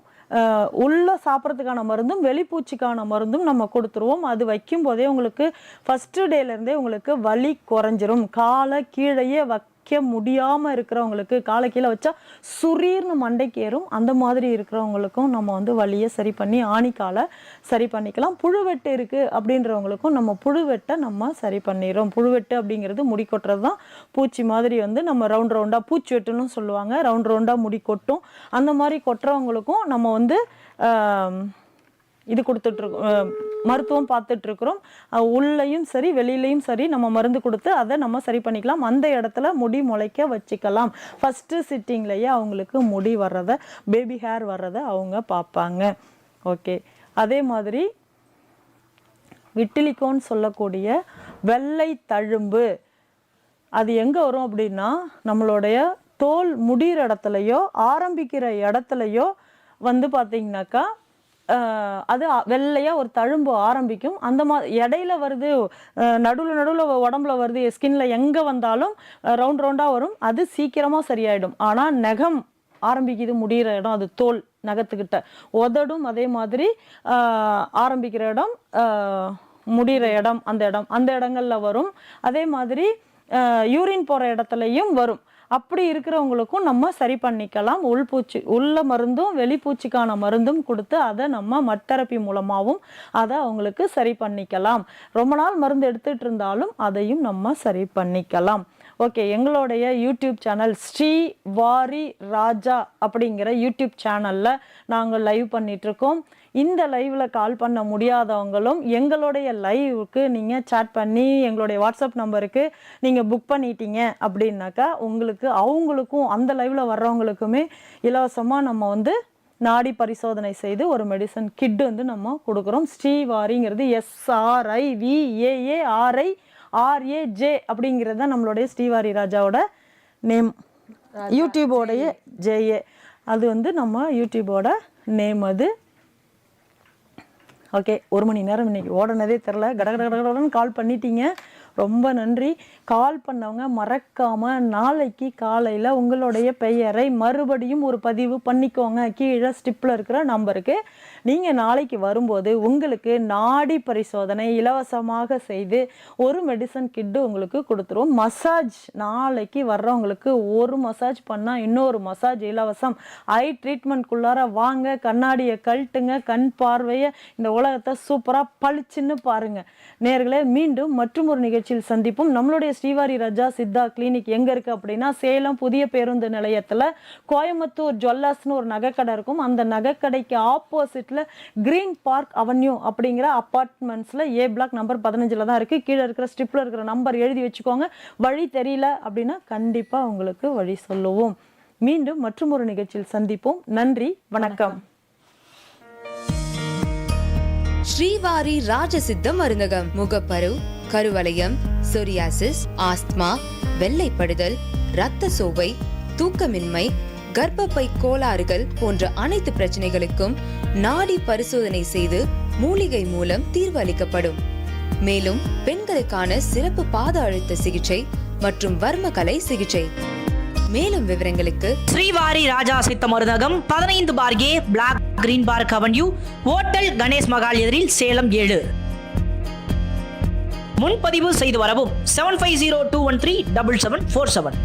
உள்ள சாப்பிட்றதுக்கான மருந்தும் வெளிப்பூச்சிக்கான மருந்தும் நம்ம கொடுத்துருவோம். அது வைக்கும் போதே உங்களுக்கு ஃபஸ்ட்டு டேலேருந்தே உங்களுக்கு வலி குறைஞ்சிரும். காலை கீழேயே வைக்க முடியாமல் இருக்கிறவங்களுக்கு, காலை கீழே வச்சா சுரீர்னு மண்டைக்கு ஏறும். அந்த மாதிரி இருக்கிறவங்களுக்கும் நம்ம வலியை சரி பண்ணி ஆணிக்காலை சரி பண்ணிக்கலாம். புழுவெட்டு இருக்குது அப்படின்றவங்களுக்கும் நம்ம புழுவெட்டை நம்ம சரி பண்ணிடுறோம். புழுவெட்டு அப்படிங்கிறது முடி கொட்டுறது தான். பூச்சி மாதிரி நம்ம ரவுண்டாக பூச்சி வெட்டுன்னு சொல்லுவாங்க. ரவுண்டாக முடி கொட்டும். அந்த மாதிரி கொட்டுறவங்களுக்கும் நம்ம இது கொடுத்துட்ருக்கோம், மருத்துவம் பார்த்துட்ருக்குறோம். உள்ளேயும் சரி வெளியிலையும் சரி நம்ம மருந்து கொடுத்து அதை நம்ம சரி பண்ணிக்கலாம். அந்த இடத்துல முடி முளைக்க வச்சுக்கலாம். ஃபஸ்ட்டு சிட்டிங்லேயே அவங்களுக்கு முடி வர்றதை, பேபி ஹேர் வர்றதை அவங்க பார்ப்பாங்க. ஓகே. அதே மாதிரி விட்டிலிக்கோன்னு சொல்லக்கூடிய வெள்ளை தழும்பு அது எங்கே வரும் அப்படின்னா, நம்மளுடைய தோல் முடிகிற இடத்துலையோ ஆரம்பிக்கிற இடத்துலையோ பார்த்திங்கனாக்கா அது வெள்ளையாக ஒரு தழும்பு ஆரம்பிக்கும். அந்த இடையில வருது, நடுவில் உடம்புல வருது, ஸ்கின்ல எங்கே வந்தாலும் ரவுண்டாக வரும். அது சீக்கிரமாக சரியாயிடும். ஆனால் நகம் ஆரம்பிக்குது முடிகிற இடம், அது தோல் நகத்துக்கிட்ட. உதடும் அதே மாதிரி ஆரம்பிக்கிற இடம், முடிகிற இடம், அந்த இடங்கள்ல வரும். அதே மாதிரி யூரின் போகிற இடத்துலையும் வரும். அப்படி இருக்கிறவங்களுக்கும் நம்ம சரி பண்ணிக்கலாம். உள்பூச்சி உள்ள மருந்தும் வெளிப்பூச்சிக்கான மருந்தும் கொடுத்து அதை நம்ம மட்தெரப்பி மூலமாகவும் அதை அவங்களுக்கு சரி பண்ணிக்கலாம். ரொம்ப நாள் மருந்து எடுத்துகிட்டு இருந்தாலும் அதையும் நம்ம சரி பண்ணிக்கலாம். ஓகே. எங்களுடைய யூடியூப் சேனல் ஸ்ரீ வாரி ராஜா அப்படிங்கிற யூடியூப் சேனலில் நாங்கள் லைவ் பண்ணிகிட்ருக்கோம். இந்த லைவில் கால் பண்ண முடியாதவங்களும் எங்களுடைய லைவுக்கு நீங்கள் சேட் பண்ணி எங்களுடைய வாட்ஸ்அப் நம்பருக்கு நீங்கள் புக் பண்ணிட்டீங்க அப்படின்னாக்கா அவங்களுக்கும் அந்த லைவில் வர்றவங்களுக்குமே இலவசமாக நம்ம நாடி பரிசோதனை செய்து ஒரு மெடிசன் கிட் நம்ம கொடுக்குறோம். ஸ்ரீவாரிங்கிறது SRIVAARIRAJ அப்படிங்கிறது தான் நம்மளுடைய ஸ்ரீவாரி ராஜாவோட நேம். யூடியூபோடைய ஜேஏ அது நம்ம யூடியூபோட நேம் அது. ஓகே. 1 மணி நேரம் இன்னைக்கு ஓடனதே தெரில. கடகடன்னு கால் பண்ணிட்டீங்க. ரொம்ப நன்றி. கால் பண்ணவங்க மறக்காமல் நாளைக்கு காலையில் உங்களுடைய பெயரை மறுபடியும் ஒரு பதிவு பண்ணிக்கோங்க. கீழே ஸ்டிப்பில் இருக்கிற நம்பருக்கு நீங்கள் நாளைக்கு வரும்போது உங்களுக்கு நாடி பரிசோதனை இலவசமாக செய்து ஒரு மெடிசன் கிட்டு உங்களுக்கு கொடுத்துருவோம். மசாஜ் நாளைக்கு வர்றவங்களுக்கு ஒரு மசாஜ் பண்ணால் இன்னொரு மசாஜ் இலவசம். ஐ ட்ரீட்மெண்ட்குள்ளார வாங்க, கண்ணாடியை கழட்டுங்க, கண் பார்வையை இந்த உலகத்தை சூப்பராக பளிச்சுன்னு பாருங்கள். நேயர்களே, மீண்டும் மற்றும் ஒரு நிகழ்ச்சியில் சந்திப்போம். நம்மளுடைய ஸ்ரீவாரி ராஜா சித்தா கிளினிக் எங்கே இருக்குது அப்படின்னா, சேலம் புதிய பேருந்து நிலையத்தில் கோயம்புத்தூர் ஜுவல்லர்ஸ்னு ஒரு நகைக்கடை இருக்கும். அந்த நகைக்கடைக்கு ஆப்போசிட்டில் கிரீன் பார்க் அவென்யூ அப்படிங்கிற அப்பார்ட்மெண்ட்ஸில் ஏ பிளாக் நம்பர் 15 தான் இருக்குது. கீழே இருக்கிற ஸ்ட்ரிப்பில் இருக்கிற நம்பர் எழுதி வச்சுக்கோங்க. வழி தெரியல அப்படின்னா கண்டிப்பாக உங்களுக்கு வழி சொல்லுவோம். மீண்டும் மற்றும் ஒரு நிகழ்ச்சியில் சந்திப்போம். நன்றி, வணக்கம். ஸ்ரீவாரி ராஜசித்த மருந்தகம். முகப்பரு, கருவளையம், சொரியாசிஸ், ஆஸ்துமா, வெள்ளைப்படுதல், இரத்த சோகை, தூக்கமின்மை, கர்ப்பப்பை கோளாறுகள் போன்ற அனைத்து பிரச்சனைகளுக்கும் நாடி பரிசோதனை செய்து மூலிகை மூலம் தீர்வு அளிக்கப்படும். மேலும் பெண்களுக்கான சிறப்பு பாத அழுத்த சிகிச்சை மற்றும் வர்மக்கலை சிகிச்சை. மேலும் விவரங்களுக்கு ஸ்ரீவாரி ராஜா சித்த மருந்தகம் 15 பார் A block green park avenue, hotel Ganesh Mahal எதிரில், சேலம் 7. முன்பதிவு செய்து வரவும் 7502137747.